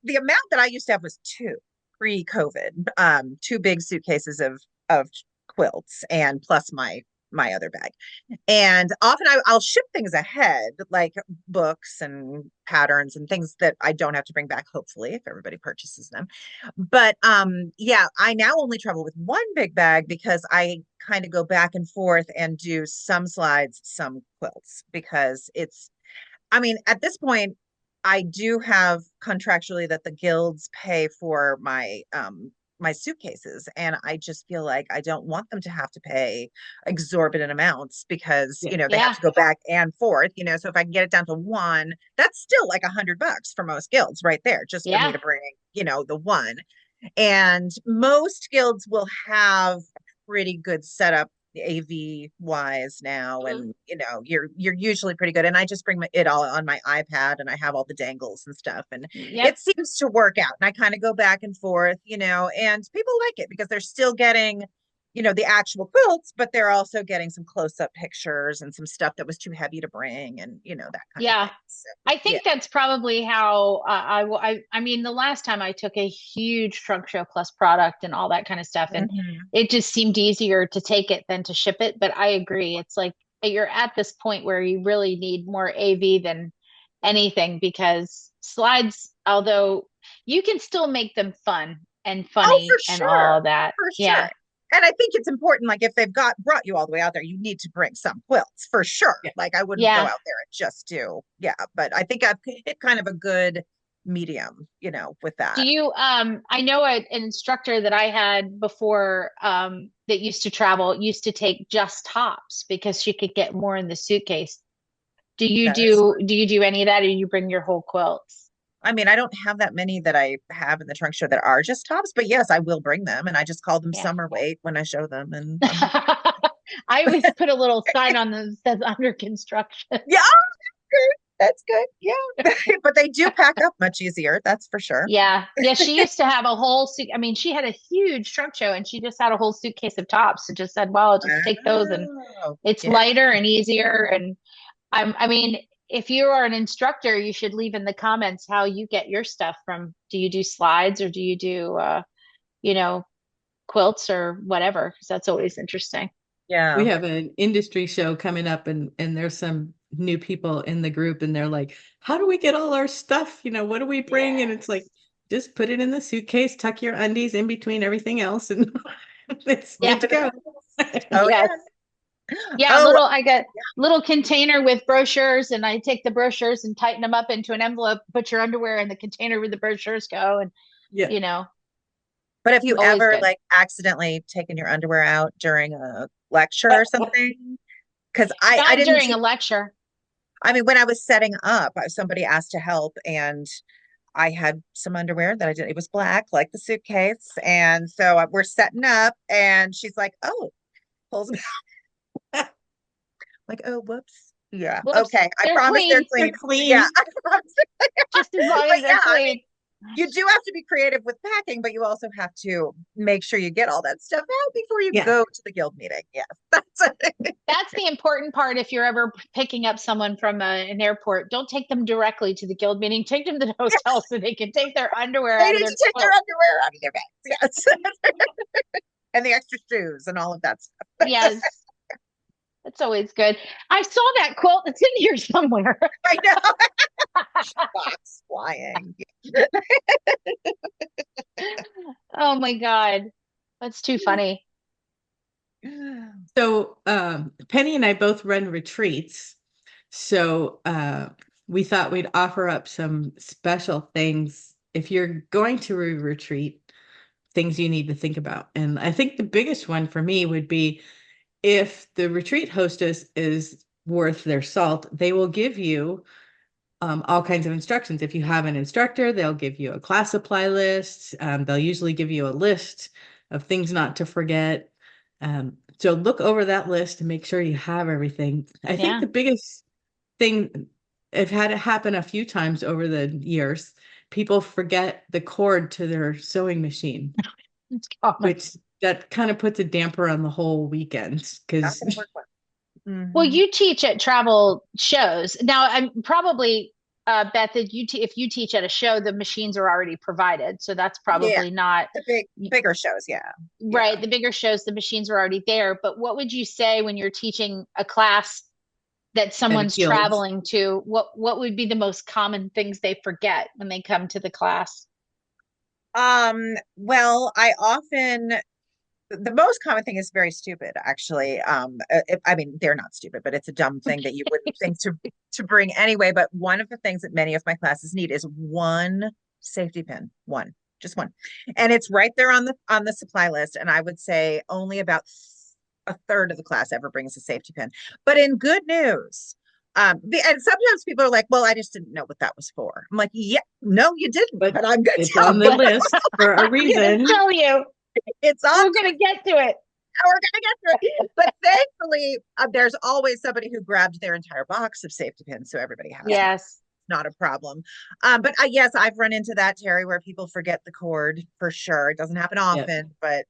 the amount that I used to have was two pre-COVID, two big suitcases of quilts and plus my other bag. And often I'll ship things ahead, like books and patterns and things that I don't have to bring back, hopefully, if everybody purchases them. But yeah, I now only travel with one big bag because I kind of go back and forth and do some slides, some quilts, because I mean, at this point, I do have contractually that the guilds pay for my suitcases, and I just feel like I don't want them to have to pay exorbitant amounts because
Yeah.
they have
Yeah,
to go back and forth. So if I can get it down to one, that's still like $100 for most guilds right there, just for me
yeah,
to bring the one. And most guilds will have a pretty good setup AV wise now,
mhm,
and you're usually pretty good. And I just bring it all on my iPad, and I have all the dangles and stuff, and
yep,
it seems to work out. And I kind of go back and forth, and people like it because they're still getting the actual quilts, but they're also getting some close-up pictures and some stuff that was too heavy to bring and that kind of
Yeah.
thing. So,
I
yeah.
think that's probably how I mean, the last time I took a huge trunk show plus product and all that kind of stuff, and
Mhm.
it just seemed easier to take it than to ship it. But I agree. It's like you're at this point where you really need more AV than anything because slides, although you can still make them fun and
Oh, for
funny and
sure.
all that.
For
Yeah.
sure. And I think it's important, like if they've brought you all the way out there, you need to bring some quilts for sure.
Yeah.
Like I wouldn't go
Yeah.
out there and just do, yeah, but I think I've hit kind of a good medium, with
Do
that.
you, I know an instructor that I had before, that used to travel, used to take just tops because she could get more in the suitcase.
That is,
Do you do any of that or you bring your whole quilts?
I mean, I don't have that many that I have in the trunk show that are just tops, but yes, I will bring them and I just call them
Yeah.
summer weight when I show them and I'm happy.
I always put a little sign on them that says under construction.
Yeah, good. That's good. Yeah. But they do pack up much easier, that's for sure.
Yeah. Yeah. She used to have a whole suit. I mean, she had a huge trunk show and she just had a whole suitcase of tops and just said, well, I'll just take those and
Wow.
it's
Yeah.
lighter and easier. And I mean, if you are an instructor, you should leave in the comments how you get your stuff from. Do you do slides or do you do, you know, quilts or whatever? Because that's always interesting.
Yeah.
We have an industry show coming up, and there's some new people in the group, and they're like, how do we get all our stuff? What do we bring? And it's like,
Yes.
just put it in the suitcase, tuck your undies in between everything else, and it's good
Yeah.
to go.
Oh
Yes.
yeah.
Yeah,
Oh
I got little container with brochures and I take the brochures and tighten them up into an envelope, put your underwear in the container where the brochures go and
Yeah.
you know,
but have you
always
ever
good.
like accidentally taken your underwear out during a lecture or something? Because I
Not
didn't
during a
teach.
lecture.
I mean, when I was setting up, somebody asked to help, and I had some underwear that I did. It was black, like the suitcase, and so we're setting up, and she's like, "Oh," pulls me like, "Oh, whoops." Yeah.
Whoops,
Okay. I
they're
promise they're
clean.
They're
clean. Yeah.
clean.
I promise.
Just as long
But
as
yeah,
they're
I mean,
clean.
you do have to be creative with packing, but you also have to make sure you get all that stuff out before you
Yeah.
go to the guild meeting. Yes, that's it.
That's the important part if you're ever picking up someone from an airport. Don't take them directly to the guild meeting. Take them to the hotel so they can take their underwear
They
out of
need
their
to take their
quilt.
underwear out of their bags. Yes. And the extra shoes and all of that stuff.
Yes, that's always good. I saw that quilt. It's in here somewhere.
I know. Box flying.
Oh my God. That's too funny.
So Penny and I both run retreats. So we thought we'd offer up some special things if you're going to a retreat, things you need to think about. And I think the biggest one for me would be if the retreat hostess is worth their salt, they will give you all kinds of instructions. If you have an instructor, they'll give you a class supply list. They'll usually give you a list of things not to forget. So look over that list and make sure you have everything. I think
Yeah.
the biggest thing, I've had it happen a few times over the years, people forget the cord to their sewing machine,
It's common.
which that kind of puts a damper on the whole weekend
Not
because
gonna work well.
Well,
Mhm.
you teach at travel shows. Now, I'm probably, Beth, if you teach at a show, the machines are already provided. So that's
Yeah,
probably not
the bigger shows. Yeah, yeah.
right. The bigger shows, the machines are already there. But what would you say when you're teaching a class that
at a
someone's
guild.
traveling to? What would be the most common things they forget when they come to the class?
Well, I often the most common thing is very stupid, actually. I mean, they're not stupid, but it's a dumb thing that you wouldn't think to bring anyway. But one of the things that many of my classes need is one safety pin, one, just one, and it's right there on the supply list. And I would say only about a third of the class ever brings a safety pin. But in good news, and sometimes people are like, "Well, I just didn't know what that was for." I'm like, "Yeah, no, you didn't,
But
but I'm going to
it's
tell
on the
you.
list for a
I'm gonna
reason.
tell you,
It's on
we're gonna get to it.
we're gonna get through it." But thankfully, there's always somebody who grabbed their entire box of safety pins, so everybody has one.
Yes.
Not a problem. But yes, I've run into that, Terry, where people forget the cord for sure. It doesn't happen
Yeah.
often, but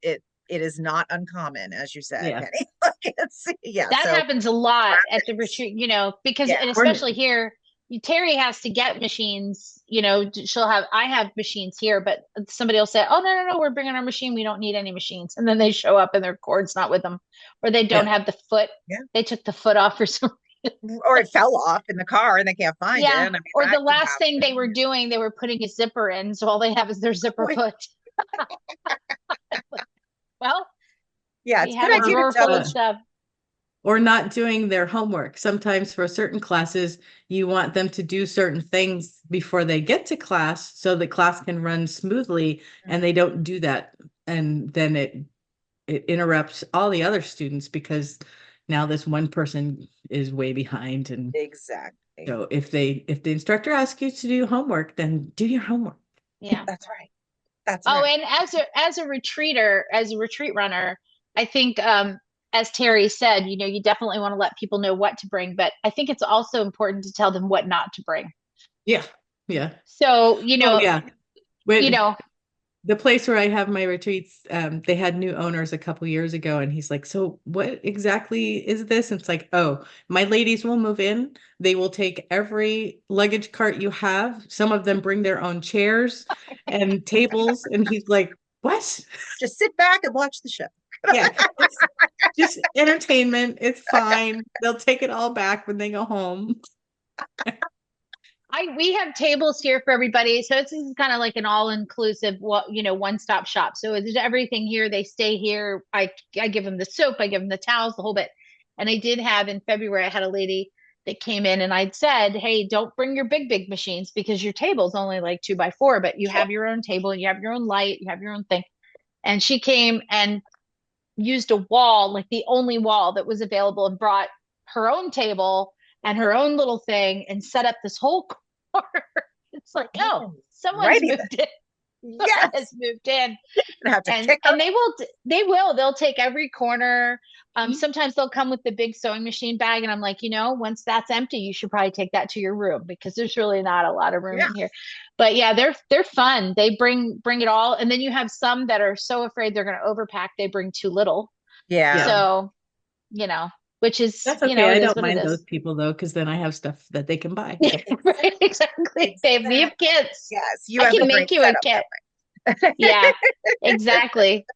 it is not uncommon, as you said,
Yeah.
Penny. Like yeah,
That
so
happens a lot at the
graphics.
retreat, because,
Yeah.
and
Or
especially here, Terry has to get machines, I have machines here, but somebody will say, oh, no, no, no, we're bringing our machine. We don't need any machines. And then they show up and their cord's not with them, or they don't
yeah.
have the foot.
Yeah.
They took the foot off or something.
Or it fell off in the car and they can't find it. I
Yeah.
mean,
Or the
that could
last thing they
happen.
were doing, they were putting a zipper in. So all they have is their zipper
Boy,
foot. Well,
yeah,
we
it's a good
have a
idea to
drawer full
double
of
check.
stuff.
or not doing their homework. Sometimes for certain classes, you want them to do certain things before they get to class so the class can run smoothly, and they don't do that. And then it interrupts all the other students because now this one person is way behind. And
Exactly.
so if the instructor asks you to do homework, then do your homework.
Yeah.
That's right. That's
Oh,
right.
and as a retreater, as a retreat runner, I think as Terry said, you definitely want to let people know what to bring, but I think it's also important to tell them what not to bring.
Yeah. Yeah.
So,
Oh yeah.
you
When
know,
the place where I have my retreats, they had new owners a couple years ago, and he's like, "So what exactly is this?" And it's like, "Oh, my ladies will move in. They will take every luggage cart you have. Some of them bring their own chairs and tables." And he's like, "What?"
Just sit back and watch the show.
Yeah, it's just entertainment. It's fine. They'll take it all back when they go home.
we have tables here for everybody. So this is kind of like an all-inclusive, one-stop shop. So it's everything here. They stay here. I give them the soap, I give them the towels, the whole bit. And I did have in February, I had a lady that came in and I'd said, hey, don't bring your big machines because your table's only like 2x4, but you have your own table, you have your own light, you have your own thing. And she came and used a wall, like the only wall that was available, and brought her own table and her own little thing and set up this whole corner. It's like, oh,
Oh,
someone's
righty
moved in.
then.
Someone has
Yes.
moved in.
Gonna have to
And
kick them.
and they'll take every corner.
Mhm.
Sometimes they'll come with the big sewing machine bag, and I'm like, once that's empty, you should probably take that to your room because there's really not a lot of room
Yeah.
in here. But yeah, they're fun. They bring it all, and then you have some that are so afraid they're going to overpack, they bring too little.
Yeah.
Yeah.
So, you know, which is,
That's okay. I
it is
don't
what it
mind those
is.
people though, because then I have stuff that they can buy.
Right, exactly. We have
Exactly.
kids.
Yes. You
I
have the
can
brain
make you
set
a
up
kit.
that way.
Yeah, exactly.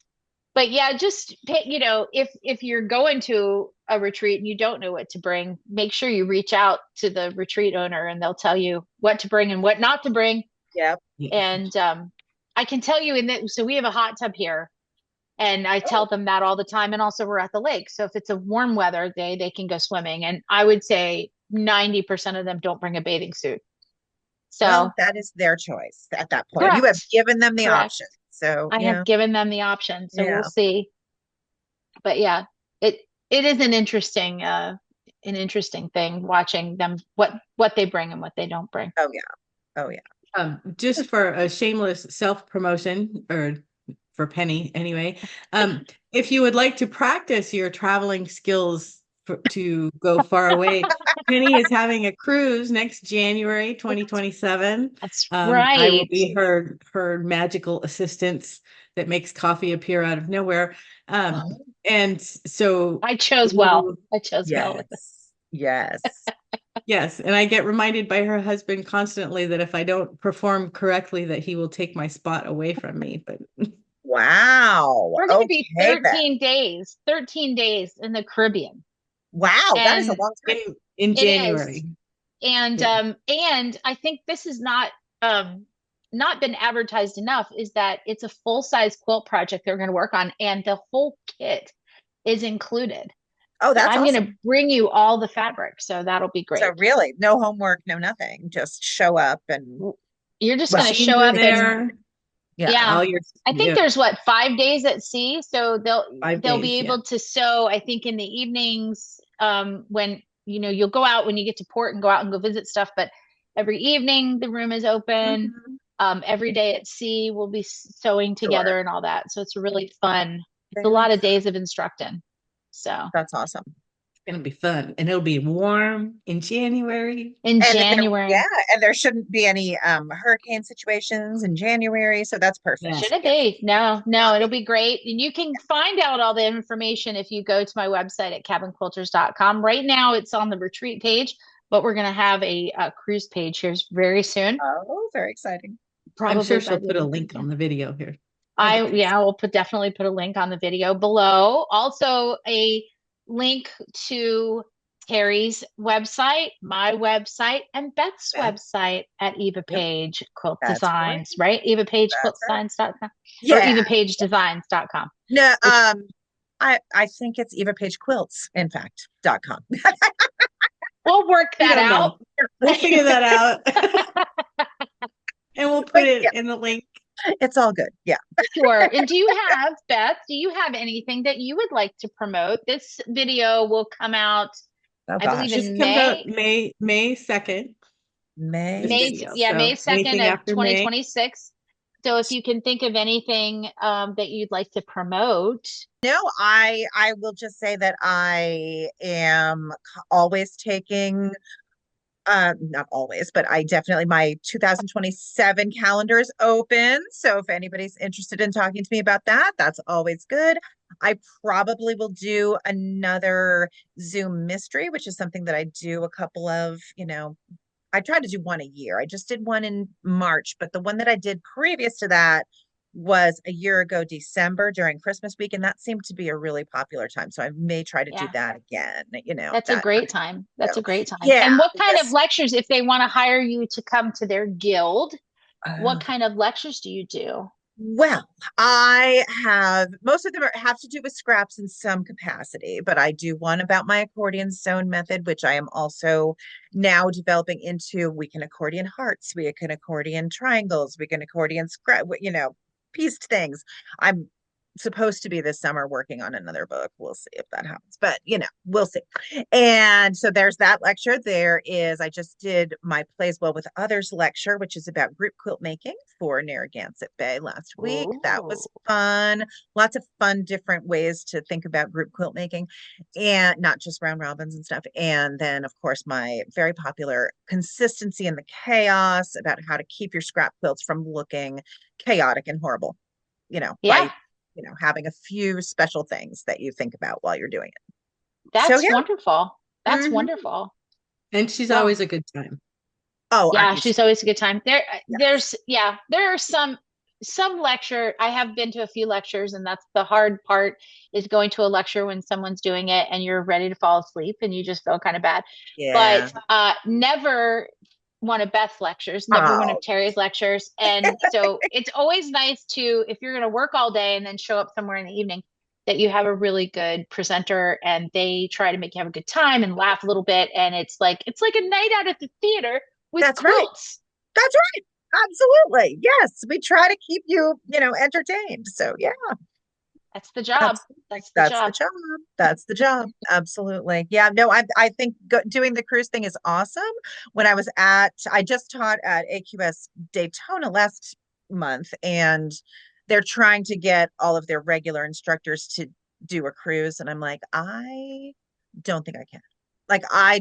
But yeah, just if you're going to a retreat and you don't know what to bring, make sure you reach out to the retreat owner and they'll tell you what to bring and what not to bring.
Yep.
Yeah.
And I can tell you so we have a hot tub here. And I tell
Oh,
them that all the time. And also we're at the lake. So if it's a warm weather day, they can go swimming. And I would say 90% of them don't bring a bathing suit. So
well, that is their choice at that point. You have
correct,
given them the
correct.
option. So,
I have given them the option. So we'll
yeah.
see. But yeah, it is an interesting thing watching them, what they bring and what they don't bring.
Oh, yeah. Oh, yeah.
Just for a shameless self-promotion, or for Penny anyway, if you would like to practice your traveling skills to go far away, Penny is having a cruise next January
Oh, that's
2027.
That's
I will
right.
be her magical assistant that makes coffee appear out of nowhere.
oh,
And so
I chose well.
you,
I chose well with it.
yes. Yes.
yes, and I get reminded by her husband constantly that if I don't perform correctly, that he will take my spot away from me. But
Wow.
We're going to be
Okay, then.
13 days in the Caribbean.
Wow, that is a
And
long time.
in
it is.
January, yeah.
And I think this is not been advertised enough, is that it's a full-size quilt project they're going to work on, and the whole kit is included.
Oh,
So
that's
I'm going
awesome.
to bring you all the fabric, so that'll be great.
So really, no homework, no nothing. Just show up and
You're just going
well,
to show
Machines are
up and
there,
yeah.
yeah.
all your,
I think
yeah,
there's 5 days at sea, so
five
they'll be
days, yeah.
able to sew, I think, in the evenings, when you'll go out when you get to port and go out and go visit stuff, but every evening the room is open.
Mhm.
Every day at sea we'll be sewing
Sure.
together and all that. So it's really fun. It's a
Very
lot of
fun.
days of instructing. So
That's awesome.
It's gonna be fun, and it'll be warm in January.
In
And
January.
and there shouldn't be any hurricane situations in January, so that's perfect.
Yeah.
Should it
Yeah.
be? No, no, it'll be great. And you can find out all the information if you go to my website at cabinquilters.com. Right now, it's on the retreat page, but we're going to have a cruise page here very soon,
Oh, very exciting.
I'm
probably
sure
by
she'll
the
put
end
a
of the
link
weekend.
on the video here. That'd be
Yeah,
awesome.
we'll definitely put a link on the video below. Also, a link to Terry's website, my website, and Beth's
Yeah.
website at
Yep.
EvaPaige Quilt
That's right.
Designs, right?
That's right.
EvaPaigeQuiltDesigns.com or
Yeah.
EvaPaigeDesigns.com,
No,
which
I think it's EvaPaige Quilts, in fact, .com.
we'll work
We
that
don't
out.
know. We'll figure that out. And we'll put
But yeah,
it in the link.
it's all good. Yeah.
Sure. And Beth, do you have anything that you would like to promote? This video will come out,
Oh
I believe,
gosh.
This
in
comes out
May.
May 2nd, this
May.
video.
May
So
2nd
anything
of
after May.
2026. So if you can think of anything that you'd like to promote.
No, I will just say that I am always taking not always, but I definitely my 2027 calendar is open. So if anybody's interested in talking to me about that, that's always good. I probably will do another Zoom mystery, which is something that I do a couple of, I try to do one a year. I just did one in March, but the one that I did previous to that was a year ago, December during Christmas week, and that seemed to be a really popular time. So I may try to do
Yeah,
that again,
that's a
that
great time. That's
so
a great time.
yeah,
And what kind of
because
lectures, if they want to hire you to come to their guild, what
uh,
kind of lectures do you do?
well, I have most of them have to do with scraps in some capacity, but I do one about my accordion sewn method, which I am also now developing into. We can accordion hearts, we can accordion triangles, we can accordion scrap, pieced things. I'm supposed to be this summer working on another book. We'll see if that happens, but we'll see. And so there's that lecture. I just did my Plays Well with Others lecture, which is about group quilt making for Narragansett Bay last week. That
Ooh.
was fun. Lots of fun, different ways to think about group quilt making and not just round robins and stuff. And then, of course, my very popular Consistency in the Chaos about how to keep your scrap quilts from looking chaotic and horrible, by
Yeah,
having a few special things that you think about while you're doing it. So
that's
yeah.
wonderful. That's
Mhm.
wonderful.
And she's
Well,
always a good time.
Oh, aren't
yeah,
you
she's
so?
always a good time.
Yes.
There are some lecture. I have been to a few lectures, and that's the hard part is going to a lecture when someone's doing it and you're ready to fall asleep and you just feel kind of bad.
Yeah.
But never one of Beth's lectures, never one of
Oh,
Terry's lectures. And so it's always nice to, if you're going to work all day and then show up somewhere in the evening, that you have a really good presenter and they try to make you have a good time and laugh a little bit. And it's like a night out at the theater with
that's right.
quilts.
That's right. Absolutely. Yes. We try to keep you, entertained. So yeah,
That's the job.
absolutely.
That's the
That's the
job.
job. That's the job. Absolutely. Yeah. No, I think doing the cruise thing is awesome. I just taught at AQS Daytona last month, and they're trying to get all of their regular instructors to do a cruise. And I'm like, I don't think I can. Like, I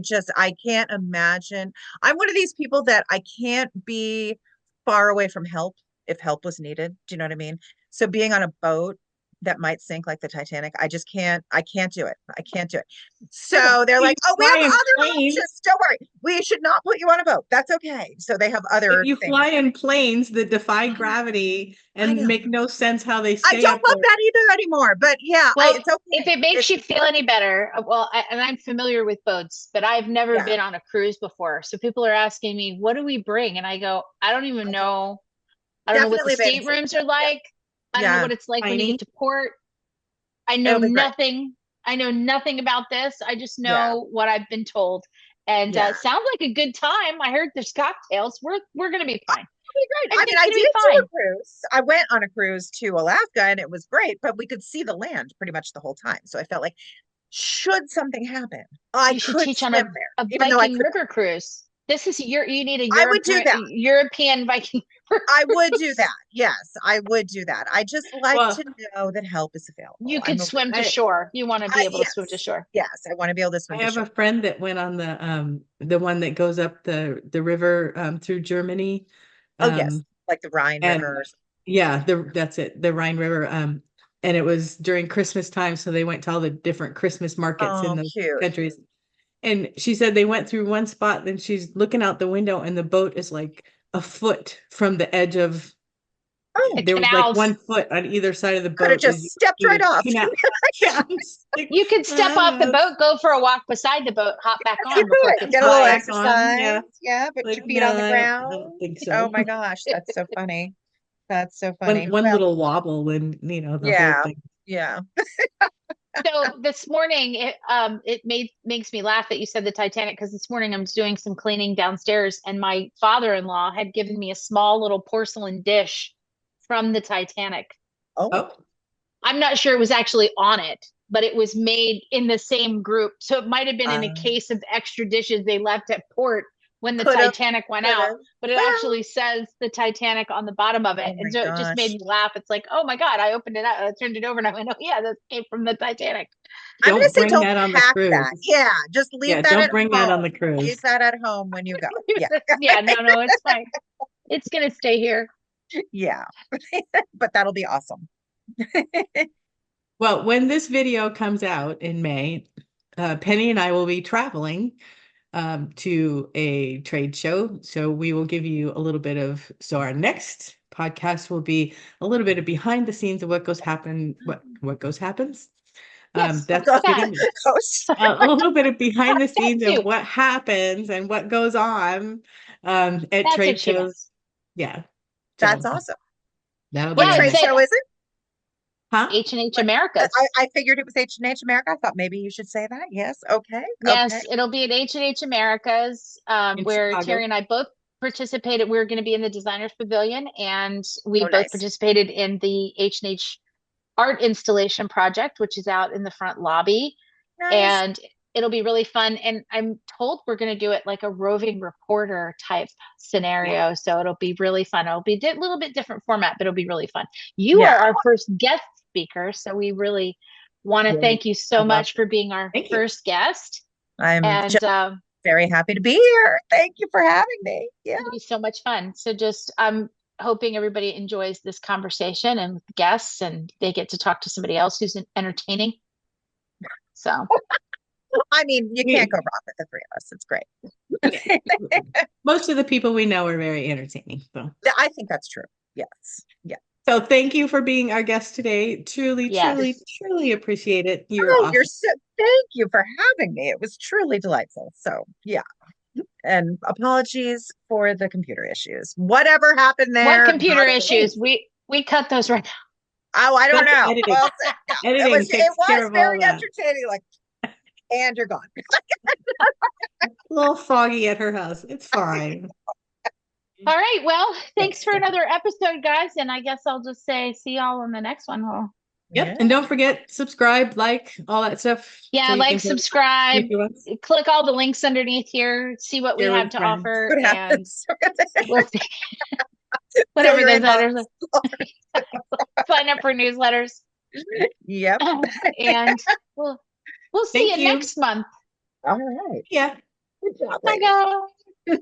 can't imagine. I'm one of these people that I can't be far away from help if help was needed. Do you know what I mean? So being on a boat that might sink like the Titanic, I can't do it. I can't do it.
Yeah,
So they're
you
like, oh, we
fly
have
in
other
planes.
options. Don't worry. We should not put you on a boat. That's okay. So they have
But
other
you
things.
fly in planes that defy
I know.
gravity
I
and
know.
make no sense how they
I
stay
don't
up
love
there.
that either anymore. But yeah,
Well,
it's
if
okay.
it makes you feel any better, and I'm familiar with boats, but I've never
Yeah,
been on a cruise before. So people are asking me, what do we bring? And I go, I don't even
I don't
know. I don't know what the
definitely a bathing suit.
staterooms are
Yeah,
like. I don't know
yeah.
what it's like when you
Tiny.
get to port. I know
It'll be great.
nothing. I know nothing about this. I just
Yeah,
know what I've been told. And
yeah.
sounds like a good time. I heard there's cocktails. We're gonna be fine.
Be great. I mean,
Everything's
I
gonna
did
be
do a
fine.
cruise. I went on a cruise to Alaska and it was great, but we could see the land pretty much the whole time. So I felt like, should something happen, I
You should
could
teach on
swim there,
a
even though I
Viking
could.
River cruise. You need a
I would do that.
European Viking.
I would do that. Yes, I would do that. I just like
Well,
to know that help is
You
available.
could swim to shore. You want to be able to swim to
Yes,
shore.
yes, I want to be able to
I
swim to
have
shore.
a friend that went on the one that goes up the river through Germany.
Oh, yes,
Um
like the Rhine
and
River.
yeah, that's it, the Rhine River. And it was during Christmas time, so they went to all the different Christmas markets in
Oh,
those
cute.
countries. And she said they went through one spot, then she's looking out the window and the boat is like a foot from the edge of,
Oh,
The
there was like
canals.
1 foot on either side of the
could have
boat as you
just stepped
through
right
the
off.
canal. Yeah, I'm just like,
You could step off the boat, go for a walk beside the boat, hop back
You
on before it
could
gets
get a
too
little
high.
back on.
exercise.
Yeah.
Yeah, put
Like,
your feet
no,
on the
I don't
ground.
think
Oh
so.
my gosh, that's so funny. That's so
One
funny.
one
Well,
little wobble and the whole
yeah,
thing.
yeah.
So this morning, it makes me laugh that you said the Titanic, because this morning I'm doing some cleaning downstairs, and my father-in-law had given me a small little porcelain dish from the Titanic.
Oh,
Oh,
I'm not sure it was actually on it, but it was made in the same group. So it might have been in a
um,
case of extra dishes they left at port when the
could have,
Titanic went
could
out,
have.
but it
Well,
actually says the Titanic on the bottom of it.
oh
And
my
so it just made
gosh.
me laugh. It's like, oh my God, I opened it up, I turned it over, and I went, oh yeah, that came from the Titanic.
I'm gonna
don't
say
bring
don't
that on the
pack that.
cruise.
Yeah, just leave
Yeah,
that
don't
at
bring that on
home.
the
Leave
cruise.
that at home when you go. Yeah,
Yeah, no, it's fine. It's gonna stay here.
yeah. But that'll be awesome.
Well, when this video comes out in May, Penny and I will be traveling to a trade show. So we will give you a little bit of, so our next podcast will be a little bit of behind the scenes of what goes happens.
Yes,
Oh,
That's
gosh.
that.
getting
Sorry.
a little bit of behind the
That
scenes of
too.
what happens and what goes on at
That's
trade
what she
shows.
meant.
Yeah.
That's
So
awesome.
that'll be
What
Yeah,
our
it's
trade
next,
at
show is it?
huh?
H&H
What?
Americas.
I figured it was H&H America. I thought maybe you should say that. Yes. Okay. Okay.
Yes, it'll be at H&H Americas,
In
where
Chicago.
Terry and I both participated. We're going to be in the Designers Pavilion, and we
Oh,
both
nice.
participated in the H&H art installation project, which is out in the front lobby.
Nice.
And it'll be really fun. And I'm told we're going to do it like a roving reporter type
Yeah.
scenario. So it'll be really fun. It'll be a little bit different format, but it'll be really fun. You
Yeah.
are our first guest speaker. So we really want to
Great.
thank you
I
so
love
much
it.
for being our
Thank you.
first guest.
I'm
And
just very happy to be here. Thank you for having me. Yeah.
it'll be so much fun. So just I'm hoping everybody enjoys this conversation and with guests, and they get to talk to somebody else who's entertaining. So
I mean, you can't
We,
go wrong with the three of us. It's great.
yeah. Most of the people we know are very entertaining.
I think that's true. Yes. Yeah.
So thank you for being our guest today. Truly, truly,
yes.
truly appreciate it. You're
Oh,
awesome.
thank you for having me. It was truly delightful. So, yeah. And apologies for the computer issues. Whatever happened
What
there,
computer
not a clue.
issues? We cut those right now.
Oh, I don't
That's
know.
editing.
Well, yeah,
Editing
it
takes care
was
of all
very
that.
entertaining. Like, and you're gone.
A little foggy at her house. It's fine.
All right. Well, thanks
Thanks.
for another episode, guys. And I guess I'll just say see y'all on the next one. Well,
Yep.
Yeah.
And don't forget, subscribe, like, all that stuff. So
yeah,
you
like,
can tell
subscribe,
future ones.
click all the links underneath here, see what we
Share
have
with
to
friends.
offer,
What
and
happens?
we'll see
Fill
whatever
your
those
inbox.
others sign up for newsletters.
Yep.
And we'll see
Thank
you
you.
next month.
All right.
Yeah.
Good job,
Bye,
ladies.
guys.